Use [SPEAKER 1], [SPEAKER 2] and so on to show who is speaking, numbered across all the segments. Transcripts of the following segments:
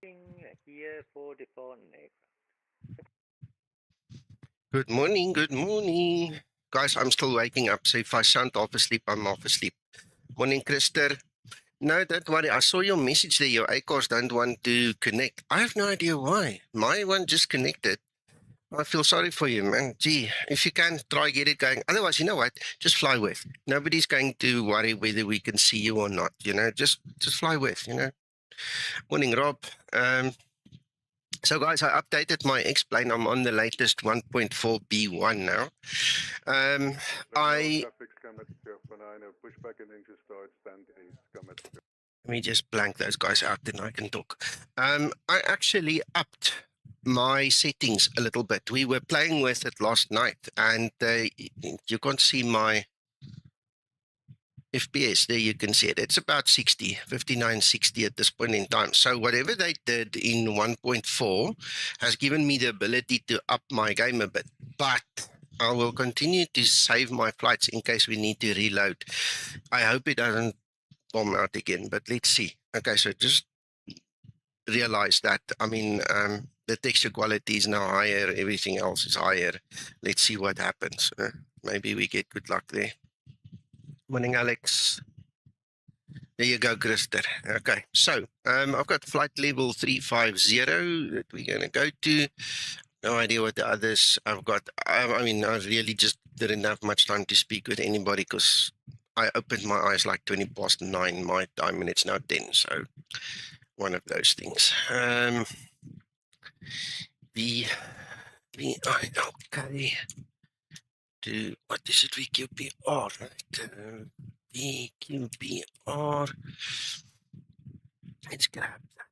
[SPEAKER 1] Here for the phone aircraft.
[SPEAKER 2] Good morning, good morning. Guys, I'm still waking up, so if I sound half asleep, I'm half asleep. Morning, Krister. No, don't worry. I saw your message there. Your ACOS don't want to connect. I have no idea why. My one just connected. I feel sorry for you, man. Gee, if you can, try get it going. Otherwise, you know what? Just fly with. Nobody's going to worry whether we can see you or not. Just fly with. Morning, Rob. So guys, I updated my X-plane. I'm on the latest 1.4B1 now. Let me just blank those guys out, then I can talk. I actually upped my settings a little bit. We were playing with it last night, and you can't see my FPS. There you can see it. It's about 60, 59, 60 at this point in time. So whatever they did in 1.4 has given me the ability to up my game a bit. But I will continue to save my flights in case we need to reload. I hope it doesn't bomb out again, but let's see. Okay, so just realize that, the texture quality is now higher, everything else is higher. Let's see what happens. Maybe we get good luck there. Morning, Alex. There you go, Krister. Okay, so I've got flight level 350 that we're going to go to. No idea what the others I've got. I really just didn't have much time to speak with anybody because I opened my eyes like 20 past 9 my time and it's now 10. So one of those things. Okay. What is it? VQPR, right? VQPR. Let's grab that.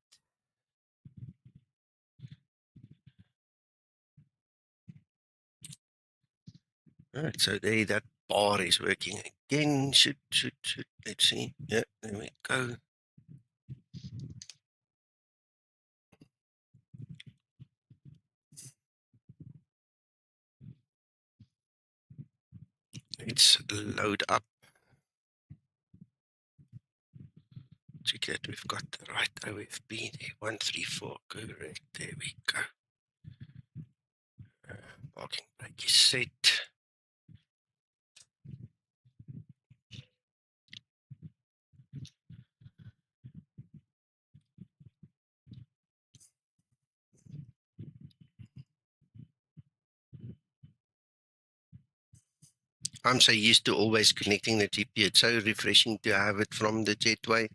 [SPEAKER 2] All right, so there that bar is working again. Should. Let's see. Yeah, there we go. Let's load up. Check that we've got the right OFB there. 134, correct. There we go. Parking brake is set. I'm so used to always connecting the GPU. It's so refreshing to have it from the jetway.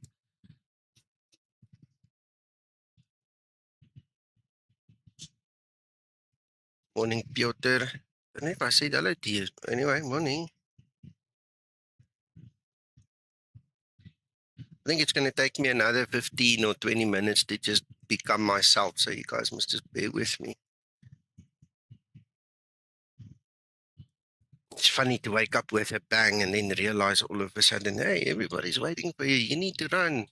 [SPEAKER 2] Morning, Piotr. I don't know if I said hello to you. Anyway, morning. I think it's going to take me another 15 or 20 minutes to just become myself. So you guys must just bear with me. It's funny to wake up with a bang and then realize all of a sudden, hey, everybody's waiting for you. You need to run.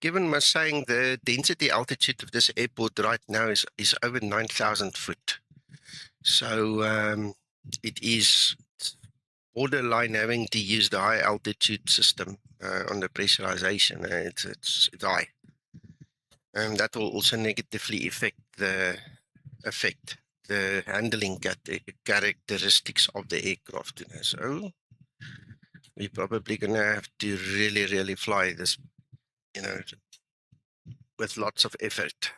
[SPEAKER 2] Given my saying the density altitude of this airport right now is over 9,000 foot. So it is borderline having to use the high altitude system on the pressurization. It's high. That will also negatively affect the handling characteristics of the aircraft. So we're probably going to have to really, really fly this, with lots of effort.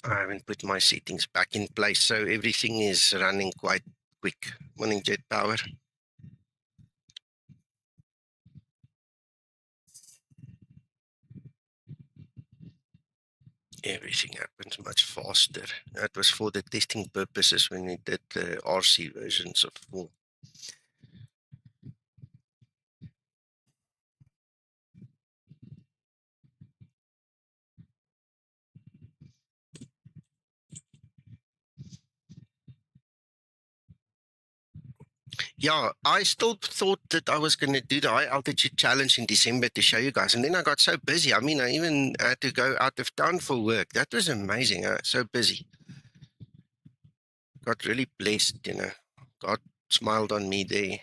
[SPEAKER 2] I haven't put my settings back in place, so everything is running quite quick. Morning, Jet Power. Everything happens much faster. That was for the testing purposes when we did the RC versions of 4. Yeah, I still thought that I was going to do the high altitude challenge in December to show you guys. And then I got so busy. I mean, I even had to go out of town for work. That was amazing. So busy. Got really blessed, you know. God smiled on me there.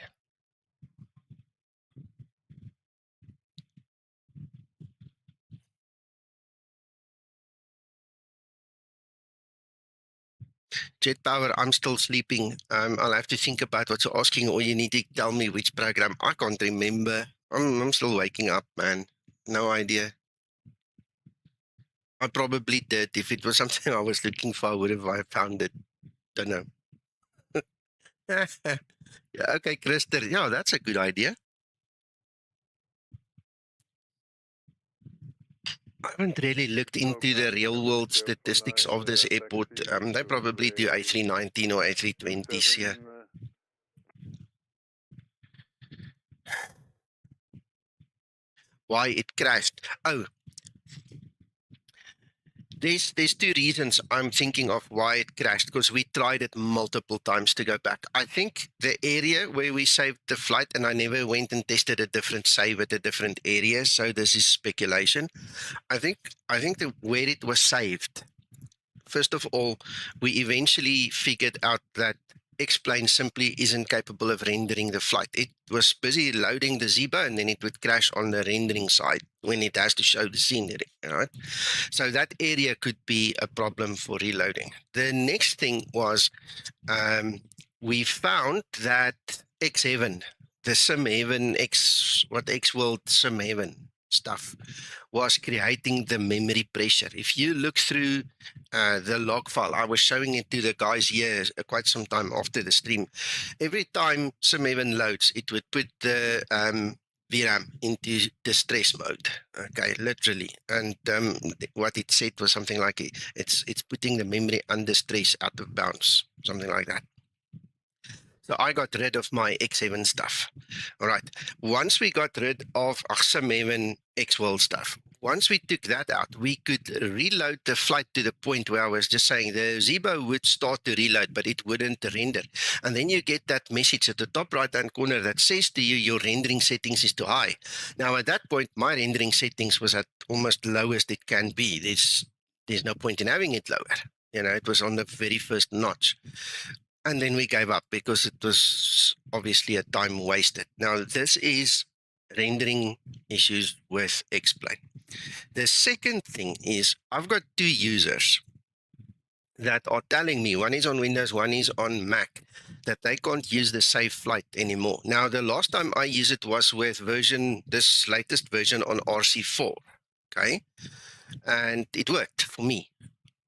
[SPEAKER 2] Jet Power, I'm still sleeping. I'll have to think about what you're asking, or you need to tell me which program. I can't remember. I'm still waking up, man. No idea. I probably did. If it was something I was looking for, I found it. Don't know. Yeah, okay, Krister. Yeah, that's a good idea. I haven't really looked into the real world statistics of this airport. They probably do A319 or A320s here. Why it crashed? Oh, there's 2 reasons I'm thinking of why it crashed, because we tried it multiple times to go back. I think the area where we saved the flight, and I never went and tested a different save at a different area, so this is speculation. I think where it was saved, first of all, we eventually figured out that X-Plane simply isn't capable of rendering the flight. It was busy loading the Zibo, and then it would crash on the rendering side when it has to show the scenery, right? So that area could be a problem for reloading. The next thing was we found that X7, the Simheaven X-World Simheaven stuff, was creating the memory pressure. If you look through the log file, I was showing it to the guys here quite some time after the stream. Every time Simheaven loads, it would put the VRAM into distress mode, okay, literally. And what it said was something like it's putting the memory under stress, out of bounds, something like that. So I got rid of my X7 stuff. All right. Once we got rid of Simheaven X-World stuff, once we took that out, we could reload the flight to the point where I was just saying the Zibo would start to reload, but it wouldn't render. And then you get that message at the top right-hand corner that says to you, your rendering settings is too high. Now, at that point, my rendering settings was at almost lowest it can be. There's no point in having it lower. You know, it was on the very first notch. And then we gave up because it was obviously a time wasted. Now, this is rendering issues with X-Plane. The second thing is I've got 2 users that are telling me, one is on Windows, one is on Mac, that they can't use the Save Flight anymore. Now, the last time I used it was with this latest version on RC4, okay? And it worked for me.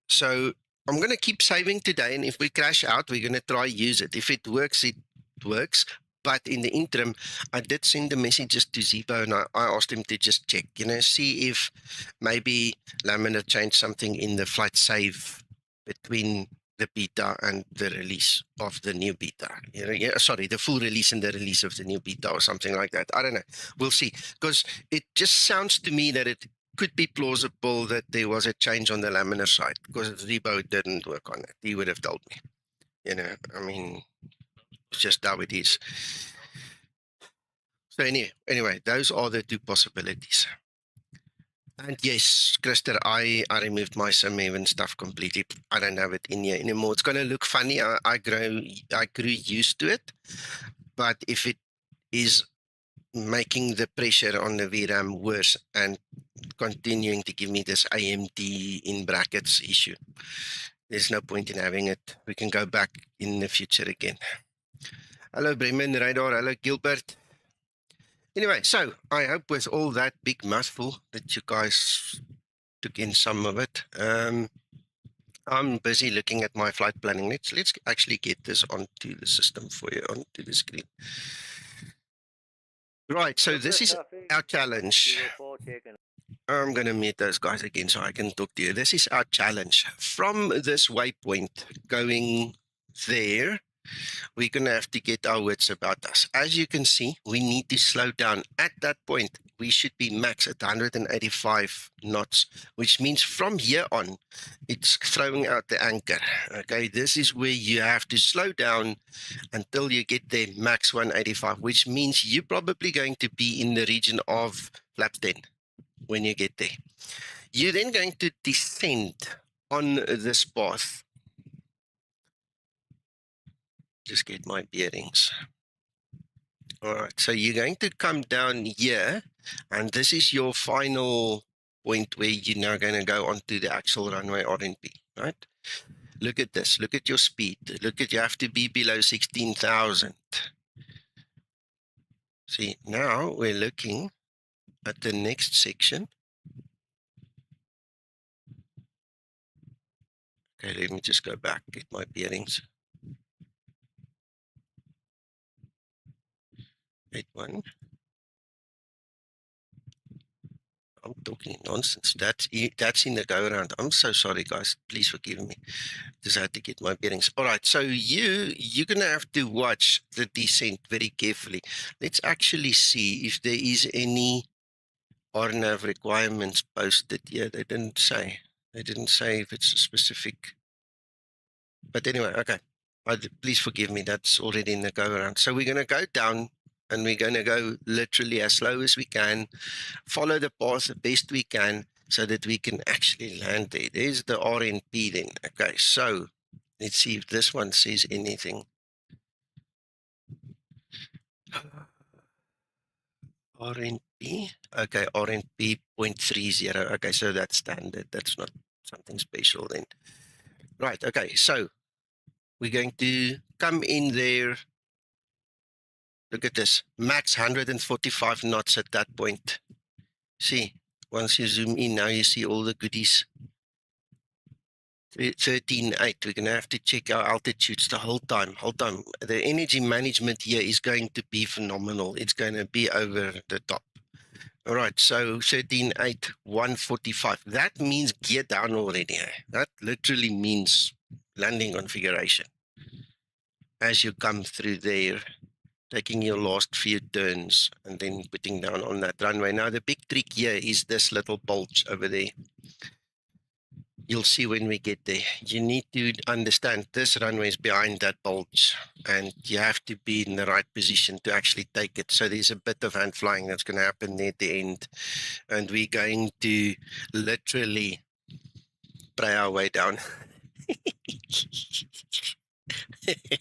[SPEAKER 2] So I'm going to keep saving today, and if we crash out, we're going to try use it. If it works, it works. But in the interim, I did send the messages to Zibo, and I asked him to just check, you know, see if maybe Laminar changed something in the flight save between the beta and the release of the new beta. You know, yeah, sorry, the full release and the release of the new beta or something like that. I don't know. We'll see. Because it just sounds to me that it could be plausible that there was a change on the Laminar side, because Zibo didn't work on it. He would have told me. You know, I mean, it's just how it is. So anyway, those are the 2 possibilities. And yes, Krister, I removed my Simheaven stuff completely. I don't have it in here anymore. It's going to look funny. I grew used to it. But if it is making the pressure on the VRAM worse and continuing to give me this AMD in brackets issue, there's no point in having it. We can go back in the future again. Hello, Bremen, Radar. Hello, Gilbert. Anyway, so I hope with all that big mouthful that you guys took in some of it. I'm busy looking at my flight planning. Let's actually get this onto the system for you, onto the screen. Right, so this is our challenge. I'm going to meet those guys again so I can talk to you. This is our challenge. From this waypoint going there, we're going to have to get our wits about us. As you can see, we need to slow down. At that point, we should be max at 185 knots, which means from here on, it's throwing out the anchor. Okay, this is where you have to slow down until you get there max 185, which means you're probably going to be in the region of flap 10 when you get there. You're then going to descend on this path. Just get my bearings. All right, so you're going to come down here, and this is your final point where you're now going to go onto the actual runway RNP, right? Look at this. Look at your speed. Look at, you have to be below 16,000. See, now we're looking at the next section. Okay, let me just go back, get my bearings. 81. I'm talking nonsense. That's in the go around. I'm so sorry, guys. Please forgive me. Just had to get my bearings. All right, so you're gonna have to watch the descent very carefully. Let's actually see if there is any RNAV requirements posted here. They didn't say. They didn't say if it's a specific. But anyway, okay. Please forgive me. That's already in the go around. So we're gonna go down. And we're going to go literally as slow as we can, follow the path the best we can so that we can actually land there. There's the RNP then. Okay, so let's see if this one says anything. RNP, okay, RNP 0.30. Okay, so that's standard. That's not something special then. Right, okay, so we're going to come in there. Look at this, max 145 knots at that point. See, once you zoom in, now you see all the goodies. 13.8, we're going to have to check our altitudes the whole time. The energy management here is going to be phenomenal. It's going to be over the top. All right, so 13.8, 145. That means gear down already. That literally means landing configuration. As you come through there, taking your last few turns and then putting down on that runway. Now, the big trick here is this little bulge over there. You'll see when we get there. You need to understand this runway is behind that bulge, and you have to be in the right position to actually take it. So there's a bit of hand flying that's going to happen there at the end, and we're going to literally pray our way down.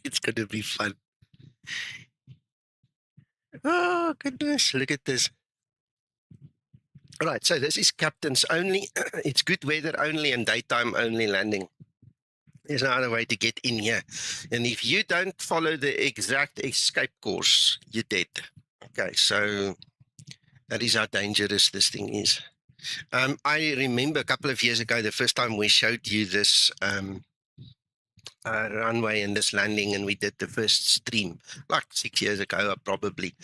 [SPEAKER 2] It's going to be fun. Oh, goodness, look at this. All right, so this is captains only. It's good weather only and daytime only landing. There's no other way to get in here. And if you don't follow the exact escape course, you're dead. Okay, so that is how dangerous this thing is. I remember a couple of years ago, the first time we showed you this runway and this landing, and we did the first stream like 6 years ago probably.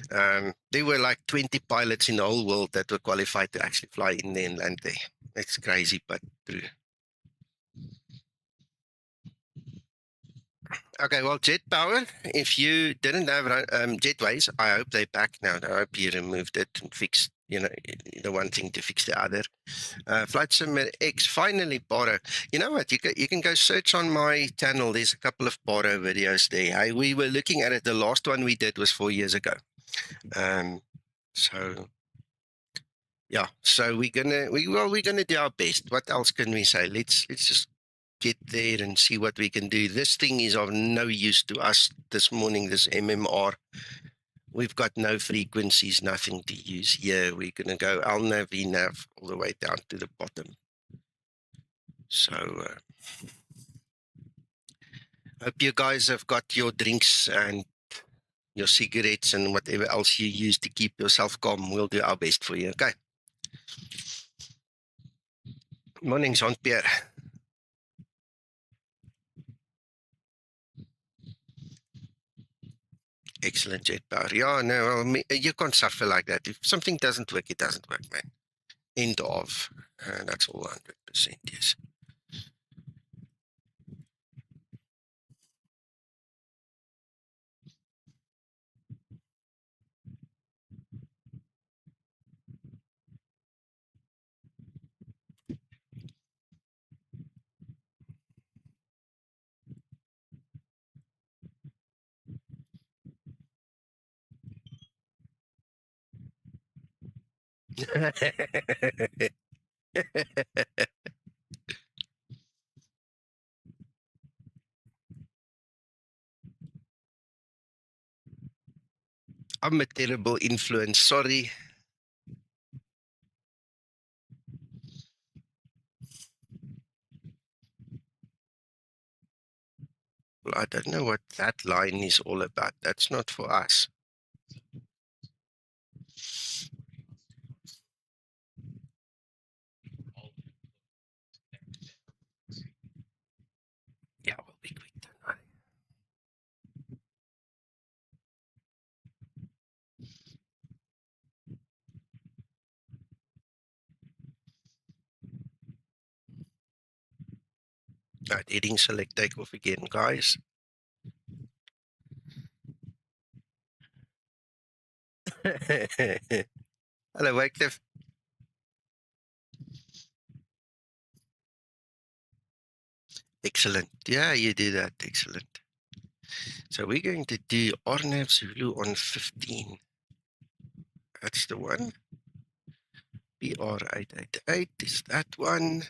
[SPEAKER 2] There were like 20 pilots in the whole world that were qualified to actually fly in there and land there. It's crazy, but true. Okay, well, jet power, if you didn't have jetways, I hope they're back now. I hope you removed it and fixed, you know, the one thing to fix the other. Flight Sim X, finally, Paro. You know what, you can go search on my channel. There's a couple of Paro videos there. Hey, we were looking at it. The last one we did was 4 years ago. So yeah, so we're gonna do our best. What else can we say? Let's just get there and see what we can do. This thing is of no use to us this morning, this MMR. We've got no frequencies, nothing to use here. We're going to go LNAV, VNAV all the way down to the bottom. So hope you guys have got your drinks and your cigarettes and whatever else you use to keep yourself calm. We'll do our best for you, okay? Morning, Jean-Pierre. Excellent jet power. Yeah, no, well, you can't suffer like that. If something doesn't work, it doesn't work, man. End of. That's all 100%, yes. I'm a terrible influence, sorry. Well, I don't know what that line is all about. That's not for us. Yeah, we'll be quick, don't worry. Right, heading select takeoff again, guys. Hello, Wycliffe. Excellent. Yeah, you do that. Excellent. So we're going to do Arnav Zulu on 15. That's the one. BR888 is that one.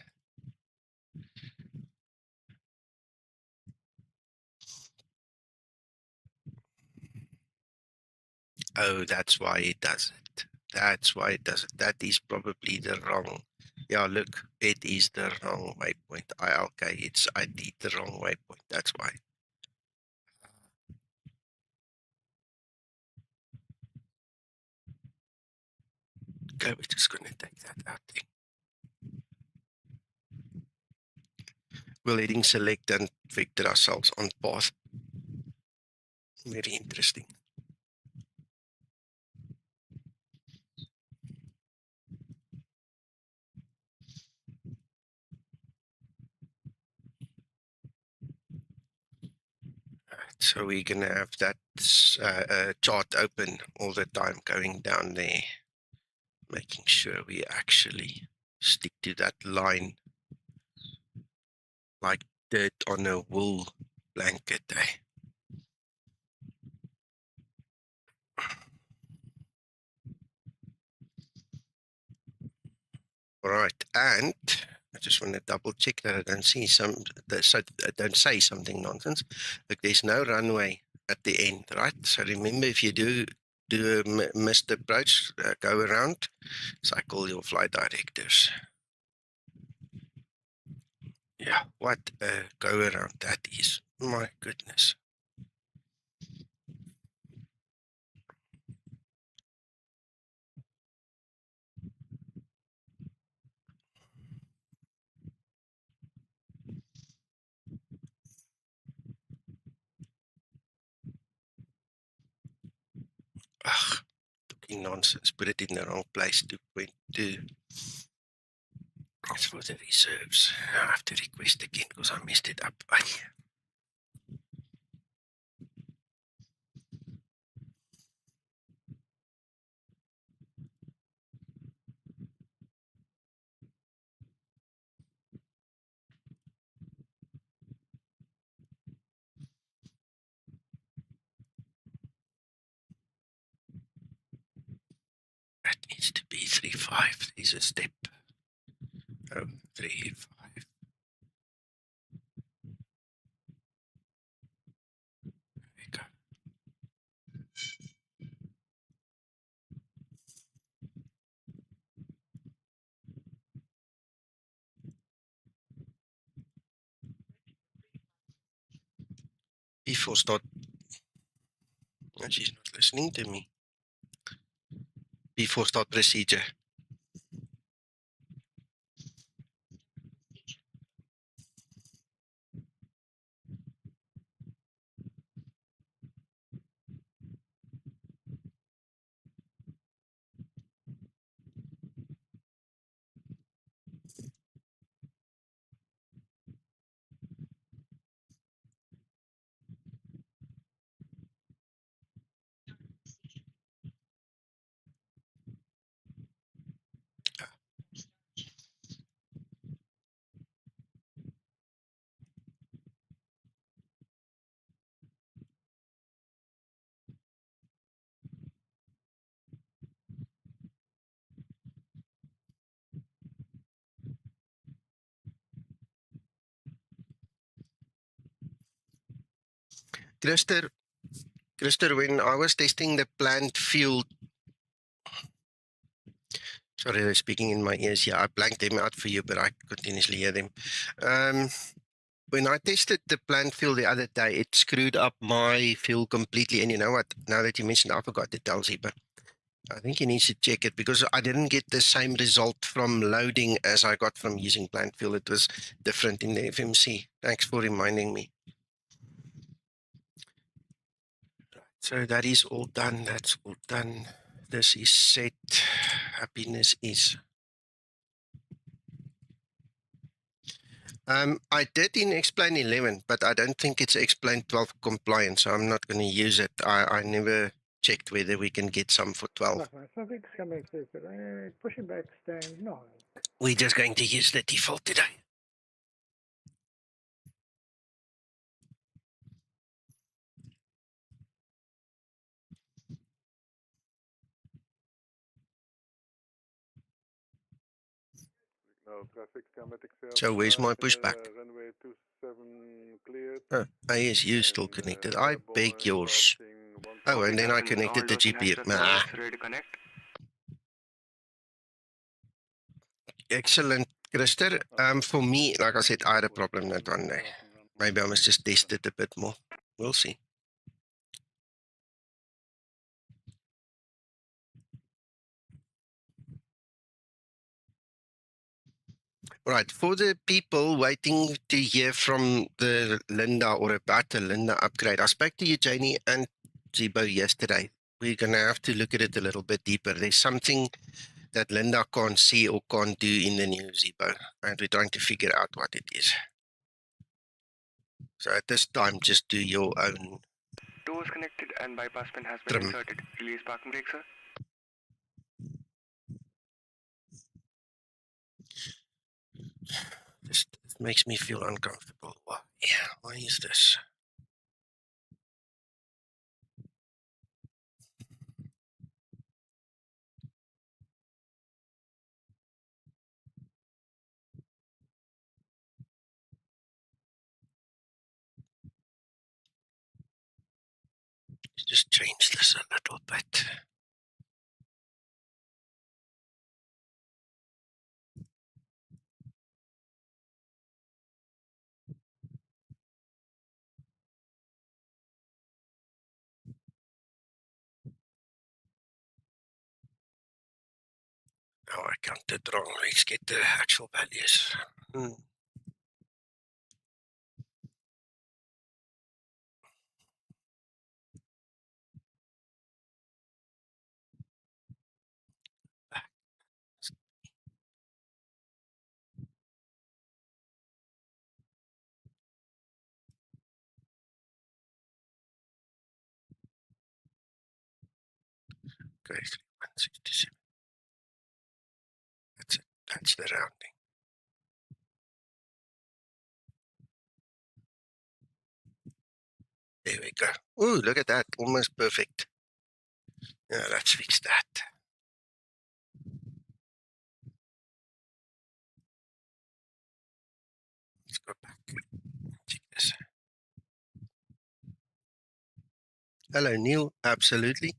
[SPEAKER 2] Oh, that's why it does it. That's why it does it. That is probably the wrong. Yeah, look, it is the wrong waypoint. Okay, I did the wrong waypoint. That's why. Okay, we're just going to take that out there. We're letting select and vector ourselves on path. Very interesting. So we're going to have that chart open all the time going down there, making sure we actually stick to that line like dirt on a wool blanket. All right, and I just want to double check that I don't see so I don't say something nonsense. Look, there's no runway at the end, right? So remember, if you do a missed approach, go around, cycle your flight directors. Yeah, what a go around that is. My goodness. Ugh, talking nonsense. Put it in the wrong place. 2.2. That's for the reserves. I have to request again because I messed it up. That needs to be 3.5. There's a step. Oh, 3.5. There we go. Before start. Oh, she's not listening to me. Before start procedure. Christer, when I was testing the plant fuel, sorry, they're speaking in my ears here. I blanked them out for you, but I continuously hear them. When I tested the plant fuel the other day, it screwed up my fuel completely. And you know what? Now that you mentioned, I forgot to tell Ziba. I think he needs to check it because I didn't get the same result from loading as I got from using plant fuel. It was different in the FMC. Thanks for reminding me. So that is all done. That's all done. This is set. Happiness is. I did in Explain 11, but I don't think it's Explain 12 compliant, so I'm not going to use it. I never checked whether we can get some for 12.
[SPEAKER 1] Pushback stand, no.
[SPEAKER 2] We're just going to use the default today.
[SPEAKER 3] No traffic, Skymatix
[SPEAKER 2] So where's my pushback?
[SPEAKER 3] Runway 27 cleared.
[SPEAKER 2] Oh, ASU still connected. I beg yours. Oh, and then I connected the GPS. Nah.
[SPEAKER 4] Ready to connect?
[SPEAKER 2] Excellent, Christer. For me, like I said, I had a problem that one day. Maybe I must just test it a bit more. We'll see. Right, for the people waiting to hear from the Linda or about the Linda upgrade, I spoke to you, Janie, and Zibo yesterday. We're going to have to look at it a little bit deeper. There's something that Linda can't see or can't do in the new Zibo, and we're trying to figure out what it is. So at this time, just do your own.
[SPEAKER 4] Doors connected and bypass pin has been inserted. Release parking brake, sir.
[SPEAKER 2] This makes me feel uncomfortable. Why? Yeah, why is this? Just change this a little bit. Oh, I counted wrong. Let's get the actual values. Okay, 167. That's it. That's the rounding. There we go. Oh, look at that. Almost perfect. Yeah, let's fix that. Let's go back. Check this. Hello, Neil. Absolutely.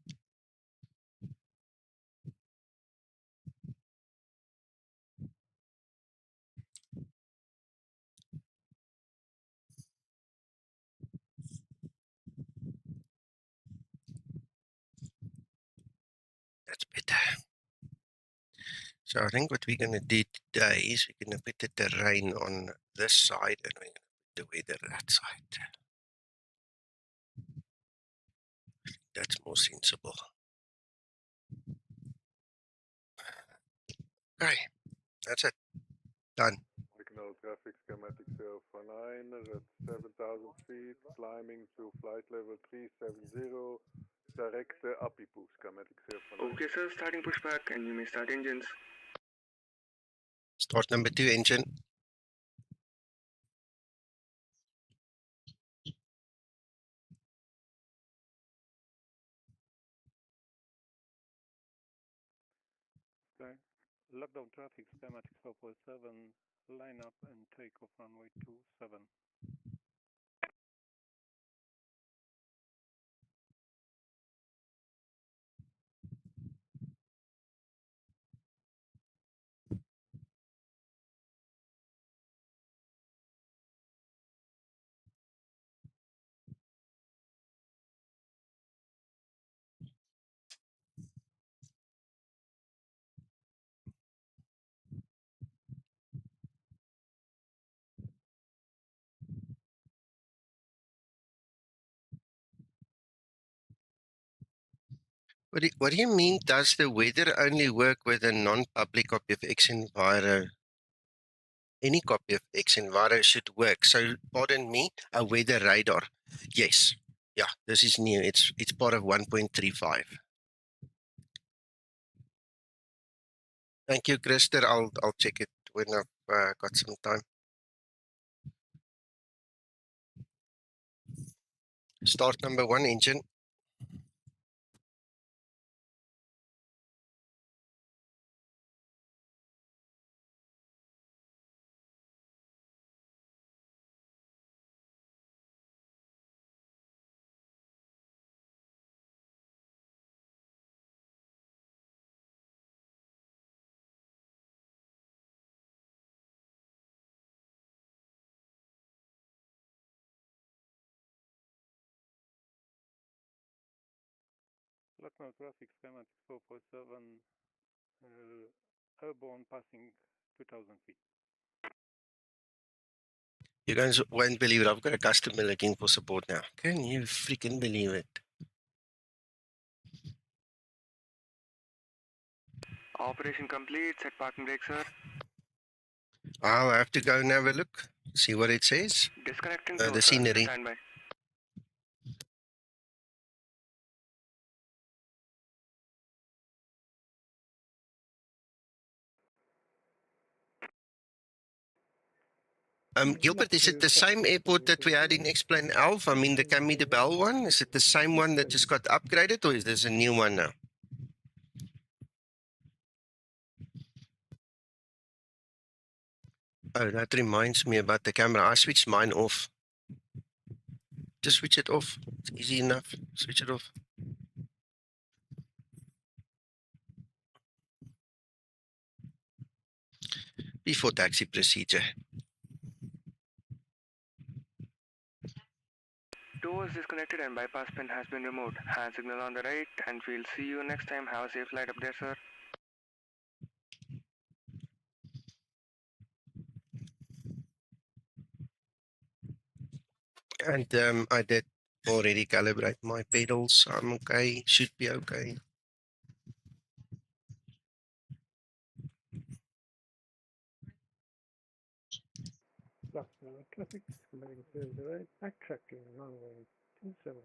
[SPEAKER 2] That's better. So I think what we're going to do today is we're going to put the terrain on this side and we're going to put the weather that side. That's more sensible. Okay, that's it. Done.
[SPEAKER 3] Signal traffic, Skymatix 09 at 7,000 feet, climbing to flight level 370. Direct Apipu, Skymatix 09.
[SPEAKER 4] Okay, sir. Starting pushback, and you may start engines.
[SPEAKER 2] Start number 2 engine.
[SPEAKER 5] Okay. Lockdown traffic, Skymatix 4.07, line up and take off runway 27.
[SPEAKER 2] What do you mean, does the weather only work with a non-public copy of xEnviro? Any copy of xEnviro should work. So, pardon me, a weather radar. Yes. Yeah, this is new. It's part of 1.35. Thank you, Krister. I'll check it when I've got some time. Start number 1 engine.
[SPEAKER 5] Lucknow traffic, Skymatix 4.07, airborne passing 2,000 feet.
[SPEAKER 2] You guys won't believe it. I've got a customer looking for support now. Can you freaking believe it?
[SPEAKER 4] Operation complete. Set parking brake, sir.
[SPEAKER 2] I'll have to go and have a look, see what it says.
[SPEAKER 4] Disconnecting
[SPEAKER 2] The
[SPEAKER 4] tow, sir.
[SPEAKER 2] scenery.
[SPEAKER 4] Stand by.
[SPEAKER 2] Gilbert, is it the same airport that we had in Explain Alpha? I mean, the Cammy de Bell one? Is it the same one that just got upgraded, or is this a new one now? Oh, that reminds me about the camera. I switched mine off. Just switch it off. It's easy enough. Switch it off. Before taxi procedure.
[SPEAKER 4] Tow is disconnected and bypass pin has been removed. Hand signal on the right, and we'll see you next time. Have a safe flight up there, sir.
[SPEAKER 2] And I did already calibrate my pedals. I'm okay. Should be okay.
[SPEAKER 5] Lucknow traffic, Skymatix 008, backtracking runway 27.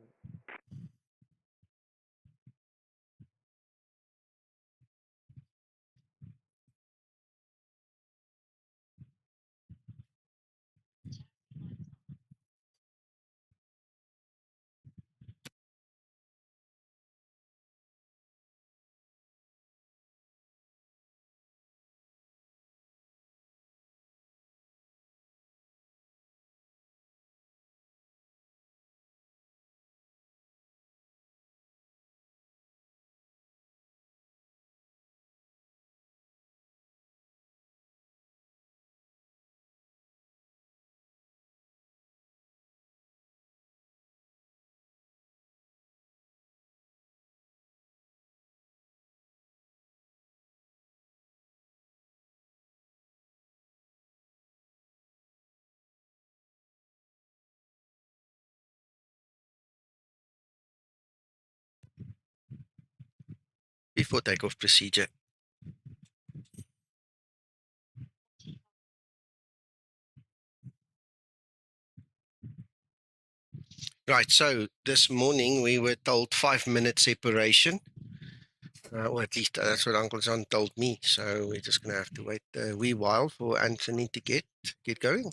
[SPEAKER 2] Before takeoff procedure. Right, so this morning we were told 5-minute separation. Or at least that's what Uncle John told me. So we're just going to have to wait a wee while for Anthony to get going.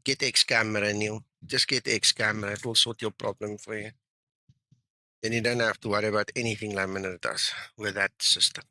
[SPEAKER 2] Get X camera, Neil. Just get X camera. It will sort your problem for you. Then you don't have to worry about anything Laminar does with that system.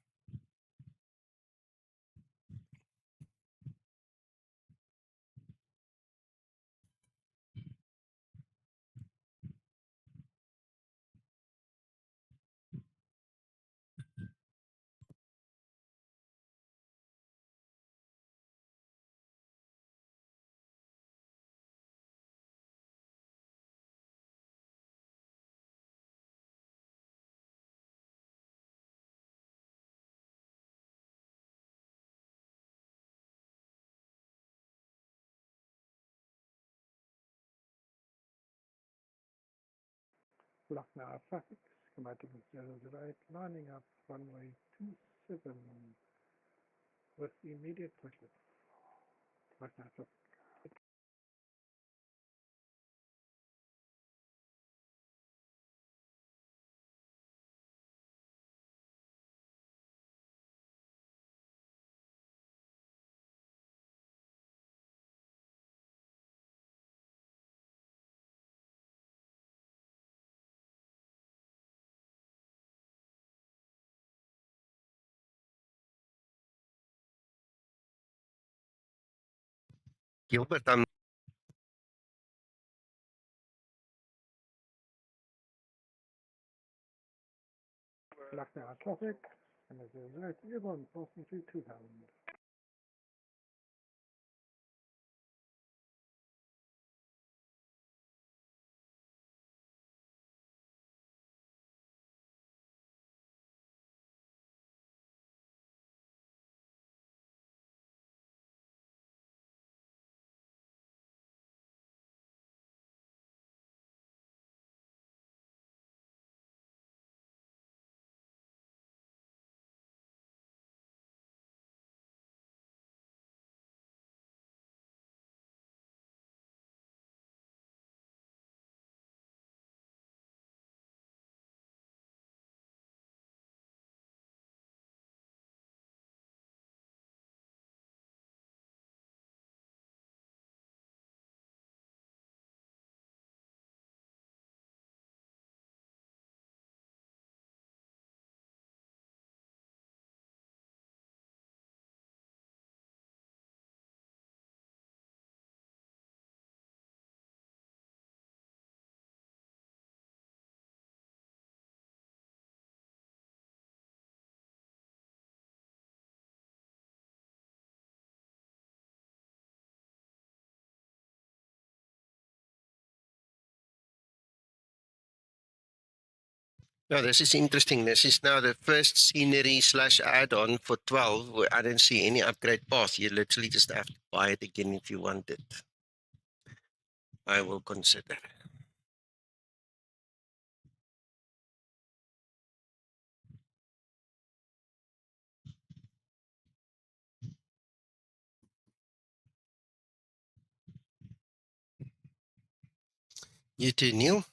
[SPEAKER 5] Lucknow traffic, schematic 008, lining up runway 27 with immediate pushback. Lucknow traffic.
[SPEAKER 2] Gilbert,
[SPEAKER 5] Lucknow traffic, and as a result, airborne passing through 2000.
[SPEAKER 2] no, this is interesting. This is now the first scenery / add-on for 12 where I don't see any upgrade path. You literally just have to buy it again if you want it. I will consider. You too, Neil?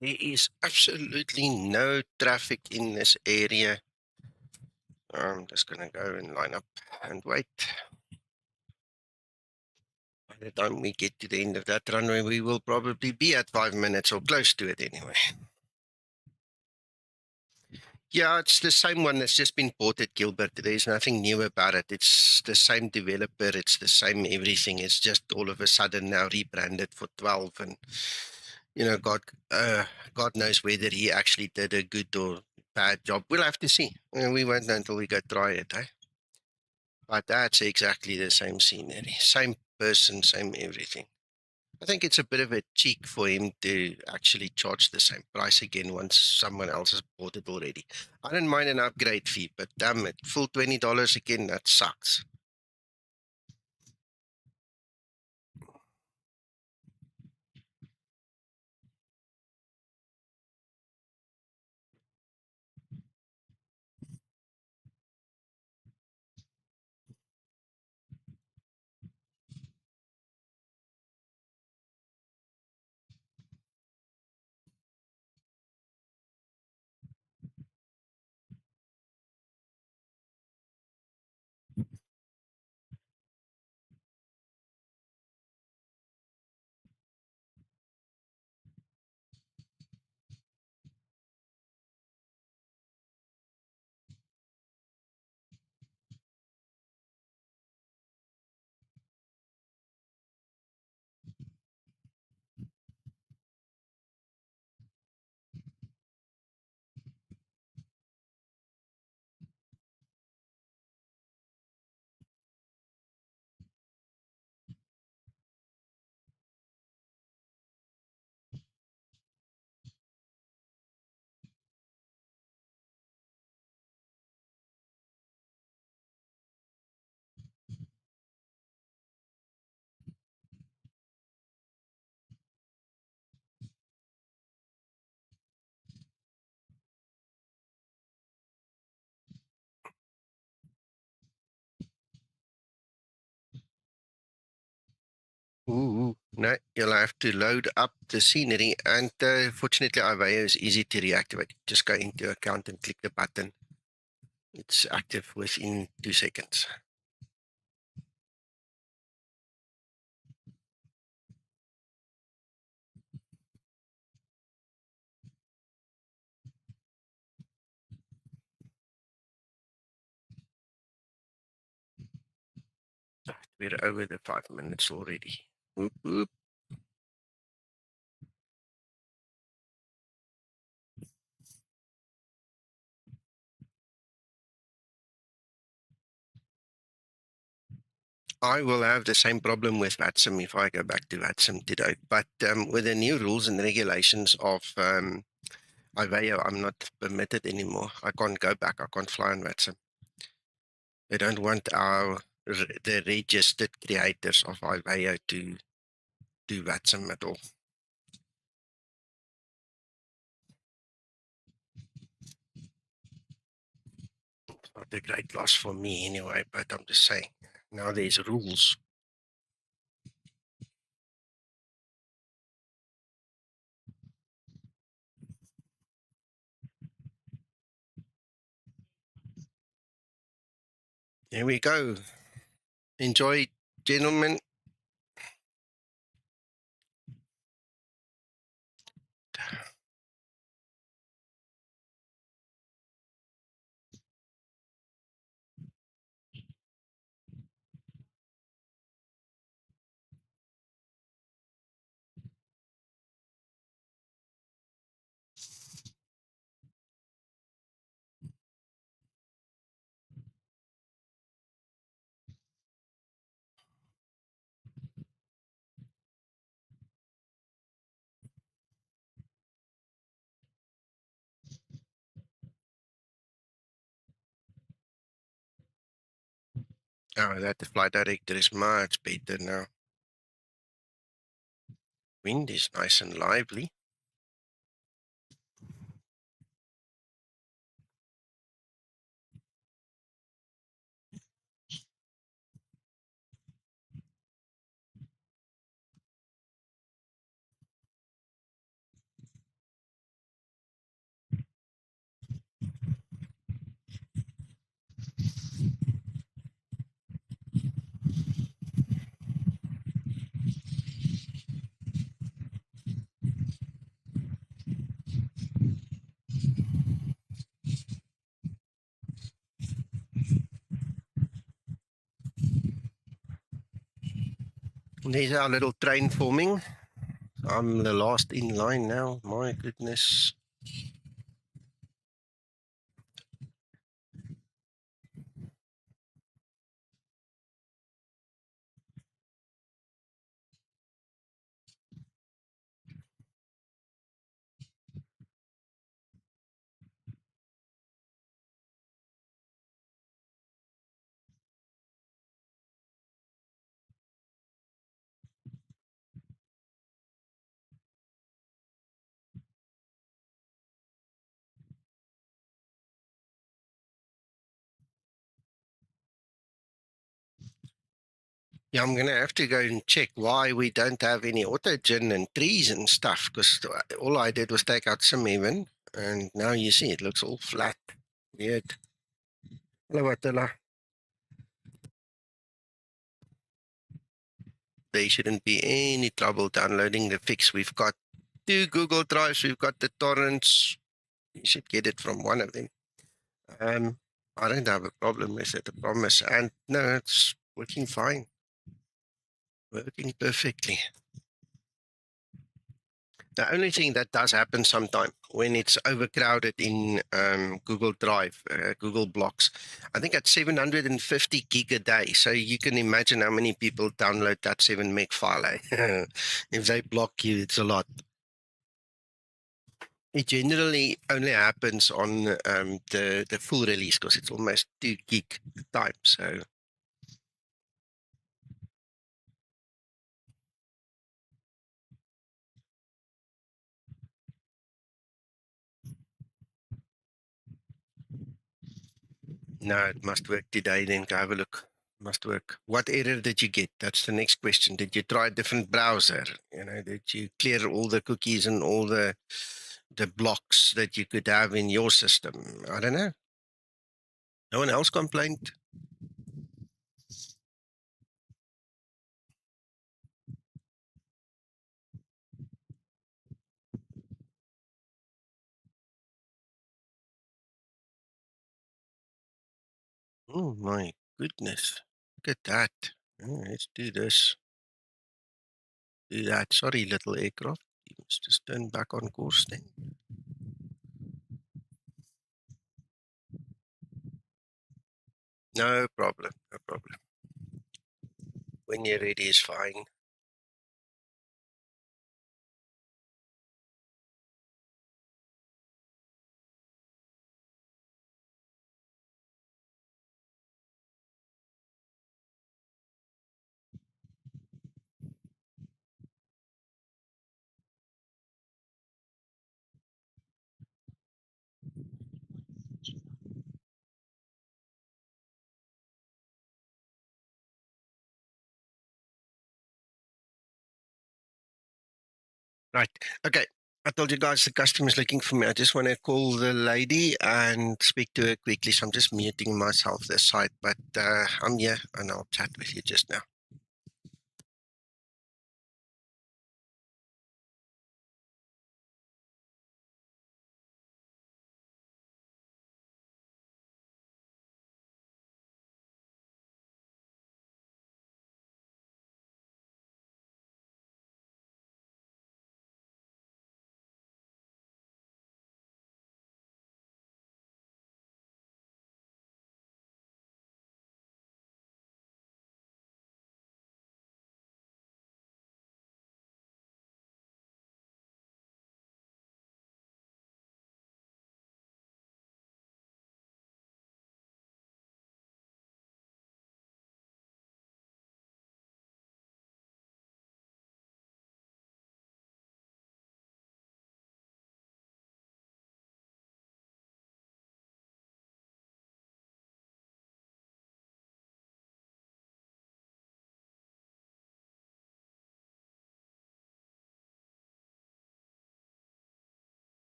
[SPEAKER 2] There is absolutely no traffic in this area. I'm just going to go and line up and wait. By the time we get to the end of that runway, we will probably be at 5 minutes or close to it anyway. Yeah, it's the same one that's just been ported, Gilbert. There's nothing new about it. It's the same developer. It's the same everything. It's just all of a sudden now rebranded for 12. And, you know, God knows whether he actually did a good or bad job. We'll have to see. We won't know until we go try it, eh? But that's exactly the same scenery. Same person, same everything. I think it's a bit of a cheek for him to actually charge the same price again once someone else has bought it already. I don't mind an upgrade fee, but damn it, full $20 again, that sucks. Ooh, no, you'll have to load up the scenery, and fortunately Avaya is easy to reactivate. Just go into account and click the button. It's active within 2 seconds. We're over the 5 minutes already. Whoop, whoop. I will have the same problem with VATSIM if I go back to VATSIM today. But with the new rules and regulations of Avaya, I'm not permitted anymore. I can't go back. I can't fly on VATSIM. They don't want the registered creators of Avaya to do VATSIM at all. It's not a great loss for me anyway, but I'm just saying, now there's rules. There we go. Enjoy, gentlemen. Oh, that the flight director is much better now. Wind is nice and lively. There's our little train forming. I'm the last in line now. My goodness. Yeah, I'm going to have to go and check why we don't have any autogen and trees and stuff, because all I did was take out Simheaven, and now you see it looks all flat. Weird. Hello, Attila. There shouldn't be any trouble downloading the fix. We've got 2 Google Drives. We've got the torrents. You should get it from one of them. I don't have a problem with it, I promise. And no, it's working fine. Working perfectly. The only thing that does happen sometime when it's overcrowded in Google Drive, Google Blocks, I think it's 750 gig a day. So you can imagine how many people download that 7 meg file. Eh? If they block you, it's a lot. It generally only happens on the full release because it's almost 2 gig time. So no, it must work today. Then go have a look. Must work. What error did you get? That's the next question. Did you try a different browser? You know, did you clear all the cookies and all the blocks that you could have in your system? I don't know. No one else complained? Oh my goodness. Look at that. Oh, let's do this. Do that. Sorry, little aircraft. You must just turn back on course then. No problem. No problem. When you're ready is fine. Right. Okay. I told you guys the customer's looking for me. I just want to call the lady and speak to her quickly. So I'm just muting myself this side, but I'm here and I'll chat with you just now.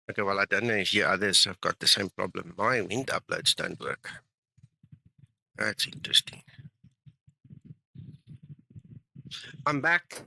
[SPEAKER 2] Okay, well, I don't know if you others have got the same problem. My wind uploads don't work. That's interesting. I'm back.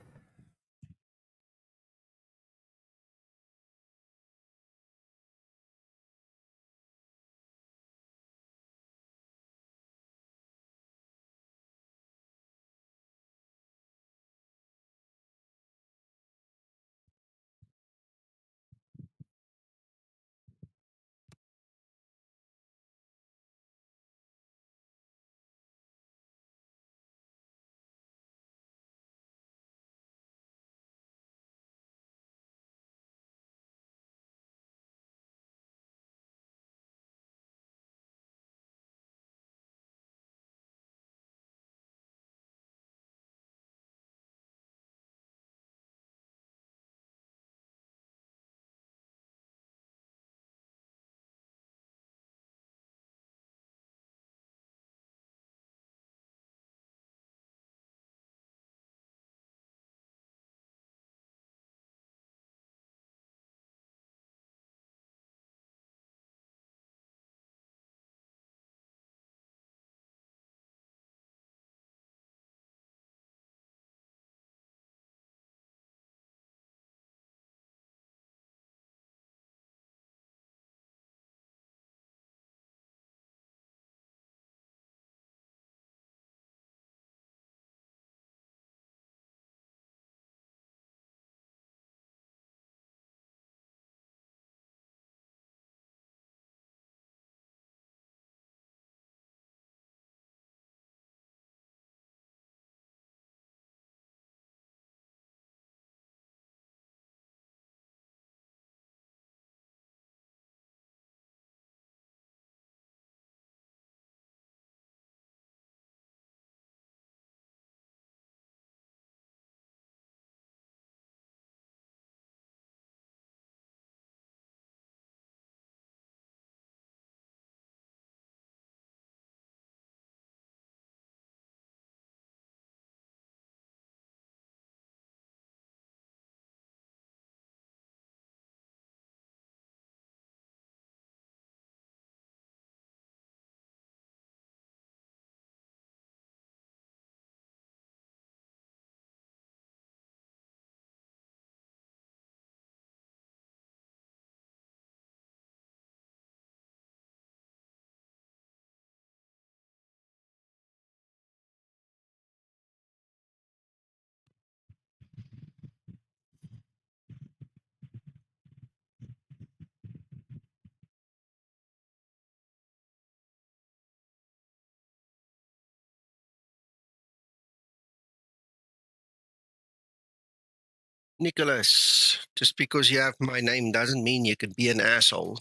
[SPEAKER 2] Nicholas, just because you have my name doesn't mean you can be an asshole.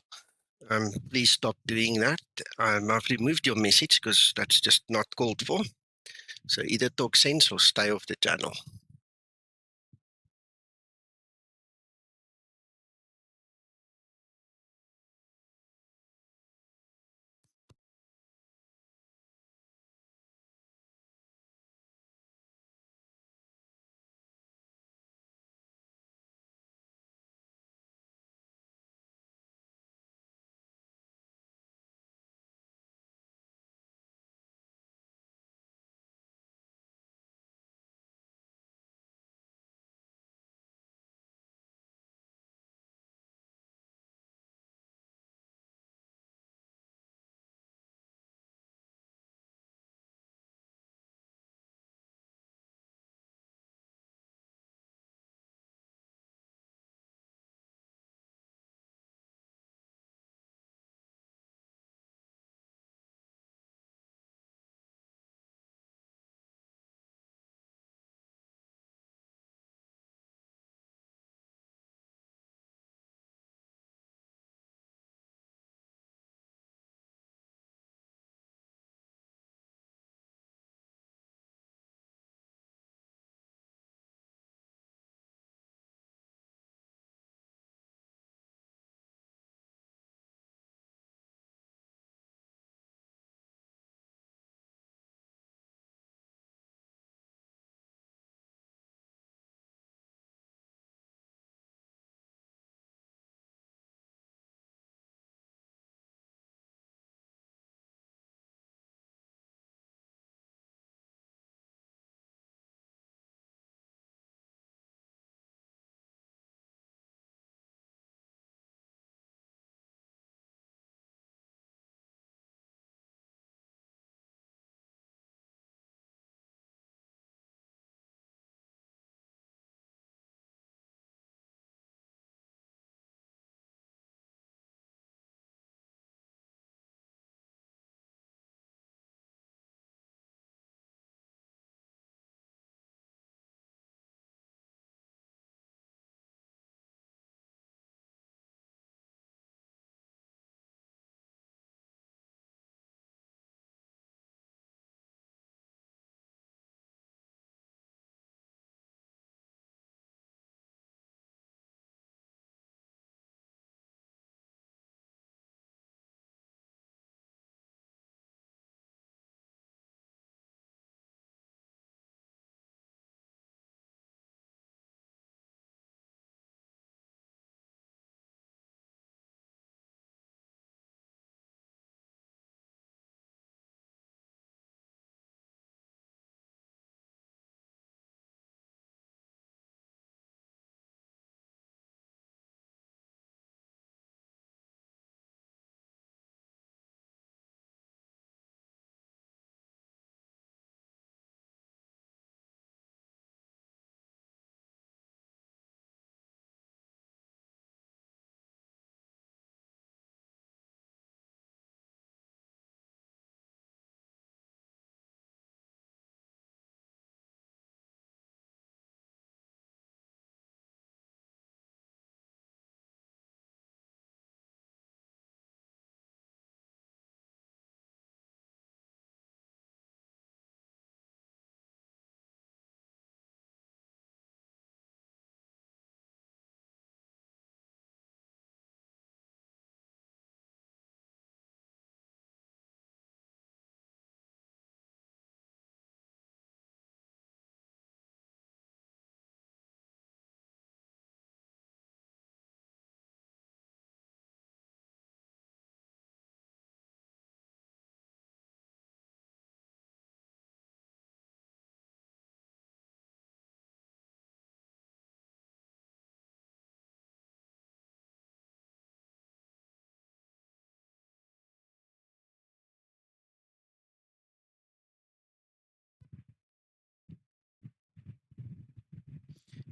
[SPEAKER 2] Please stop doing that. I've removed your message because that's just not called for. So either talk sense or stay off the channel.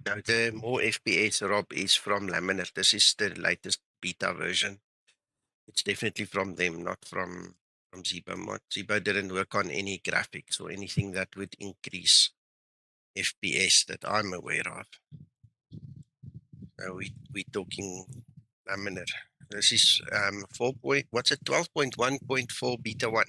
[SPEAKER 2] No, the more FPS, Rob, is from Laminar. This is the latest beta version. It's definitely from them, not from Zibomod. Zibo didn't work on any graphics or anything that would increase FPS that I'm aware of. We're talking Laminar. This is 12.1.4 beta 1.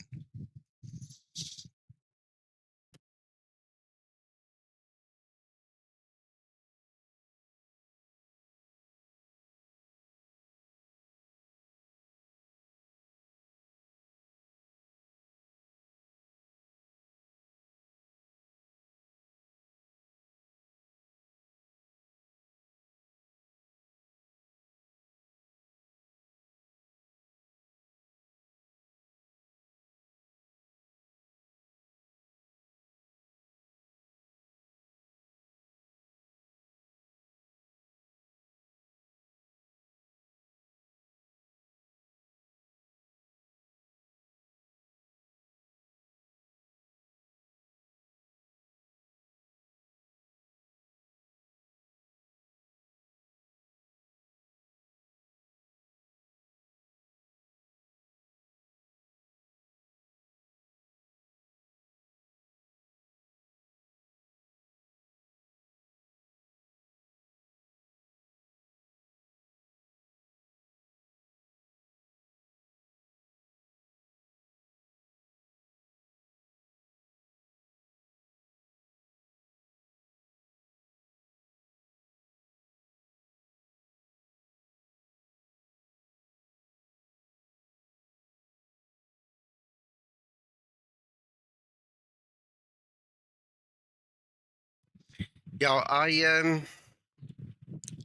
[SPEAKER 2] Yeah,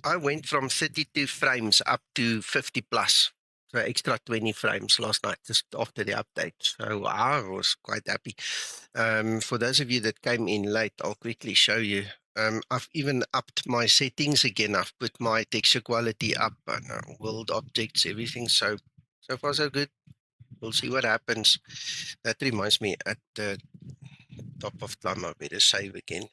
[SPEAKER 2] I went from 32 frames up to 50 plus. So extra 20 frames last night, just after the update. So I was quite happy. For those of you that came in late, I'll quickly show you. I've even upped my settings again. I've put my texture quality up, and world objects, everything. So far so good. We'll see what happens. That reminds me, at the top of time, I better save again.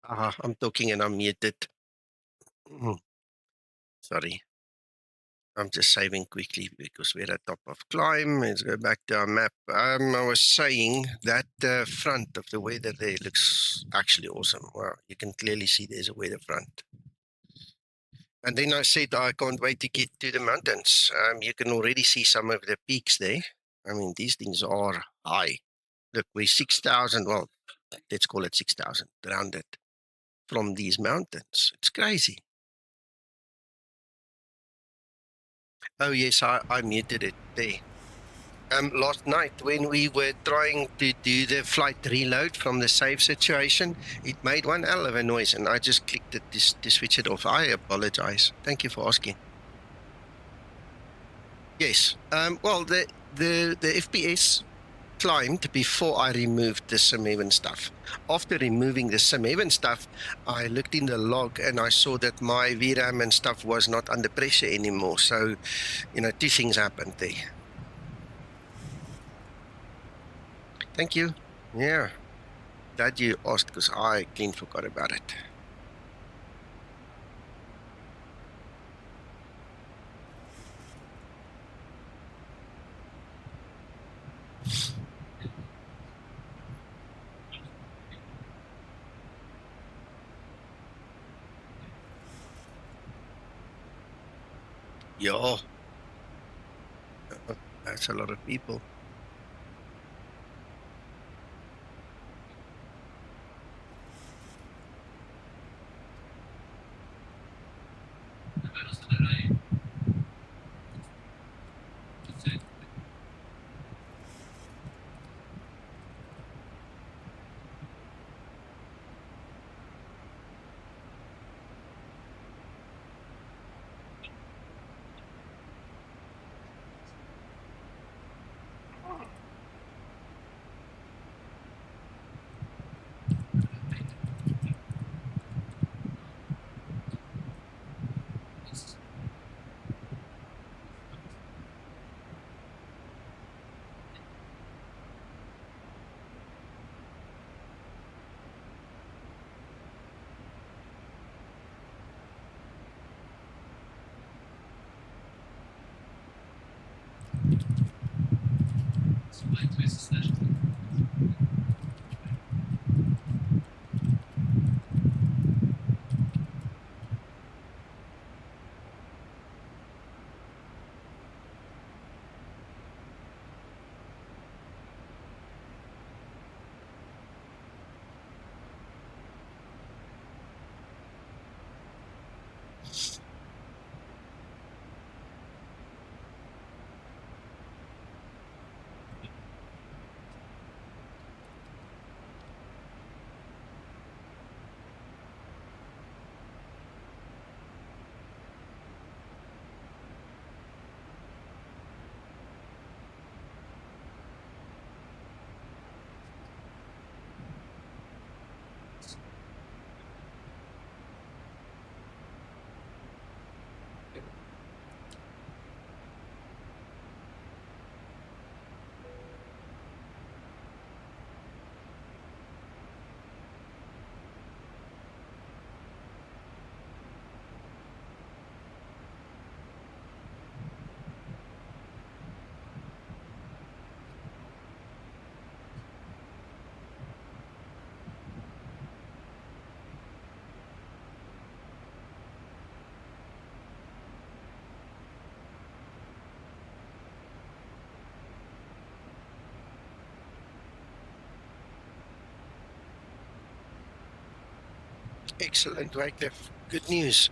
[SPEAKER 2] I'm talking and I'm muted. Sorry. I'm just saving quickly because we're at top of climb. Let's go back to our map. I was saying that the front of the weather there looks actually awesome. Wow, you can clearly see there's a weather front. And then I said I can't wait to get to the mountains. You can already see some of the peaks there. I mean, these things are high. Look, we're 6,000, well, let's call it 6,000, rounded from these mountains. It's crazy. Oh, yes, I muted it there. Last night when we were trying to do the flight reload from the save situation, it made one hell of a noise, and I just clicked it to switch it off. I apologize. Thank you for asking. Yes. Well, the FPS climbed before I removed the Simheaven stuff. After removing the Simheaven stuff, I looked in the log and I saw that my VRAM and stuff was not under pressure anymore. So, you know, two things happened there. Thank you. Yeah. Glad you asked because I clean forgot about it. Yeah. That's a lot of people. Excellent, Wycliffe. Good news.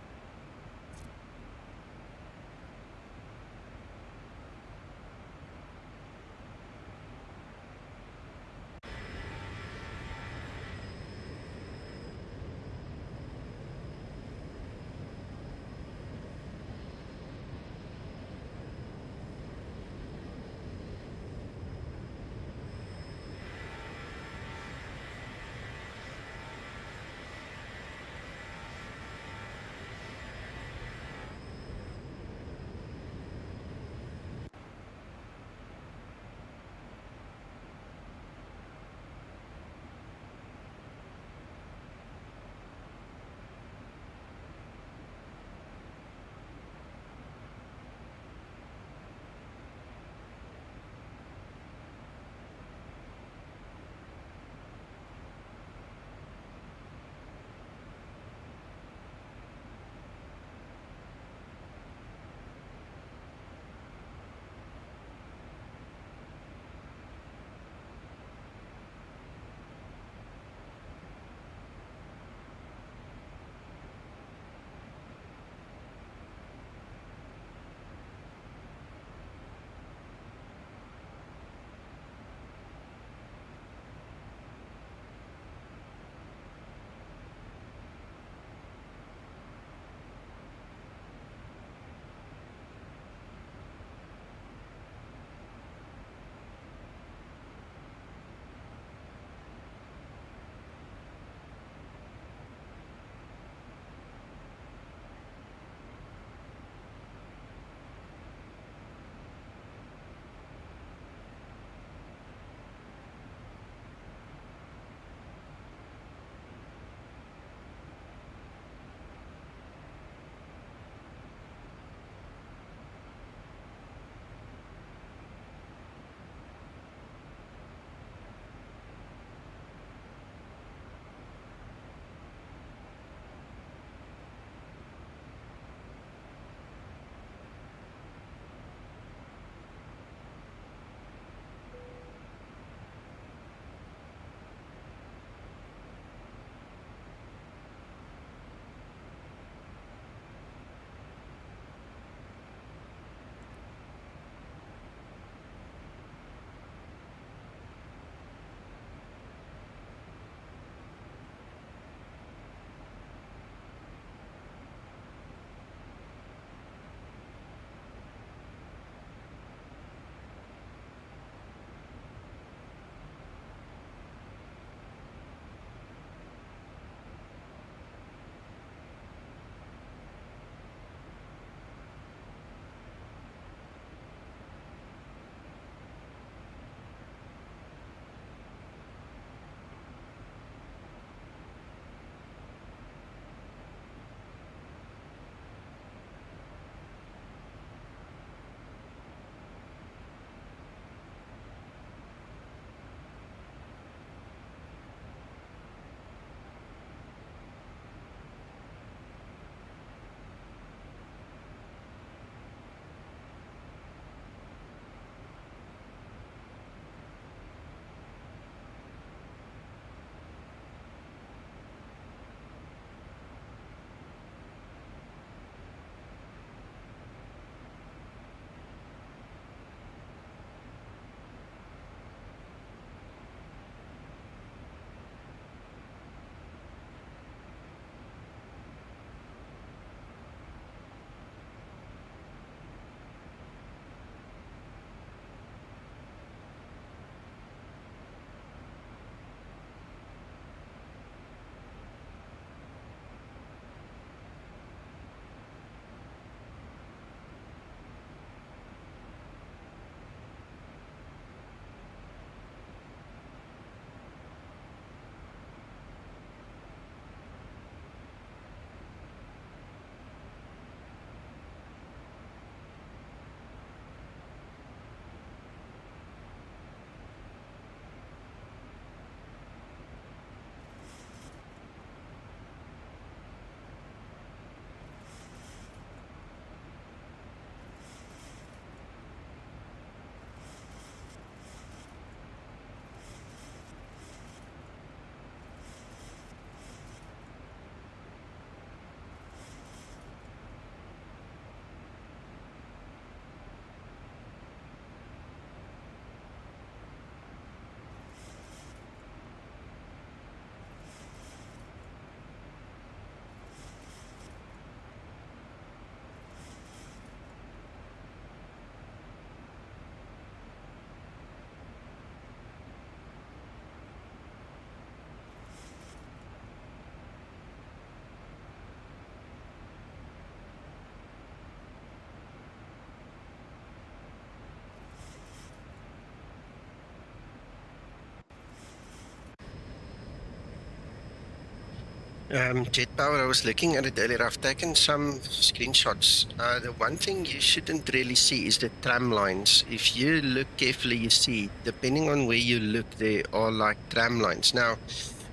[SPEAKER 2] Jet Power, I was looking at it earlier. I've taken some screenshots. The one thing you shouldn't really see is the tram lines. If you look carefully, you see, depending on where you look, there are like tram lines. Now,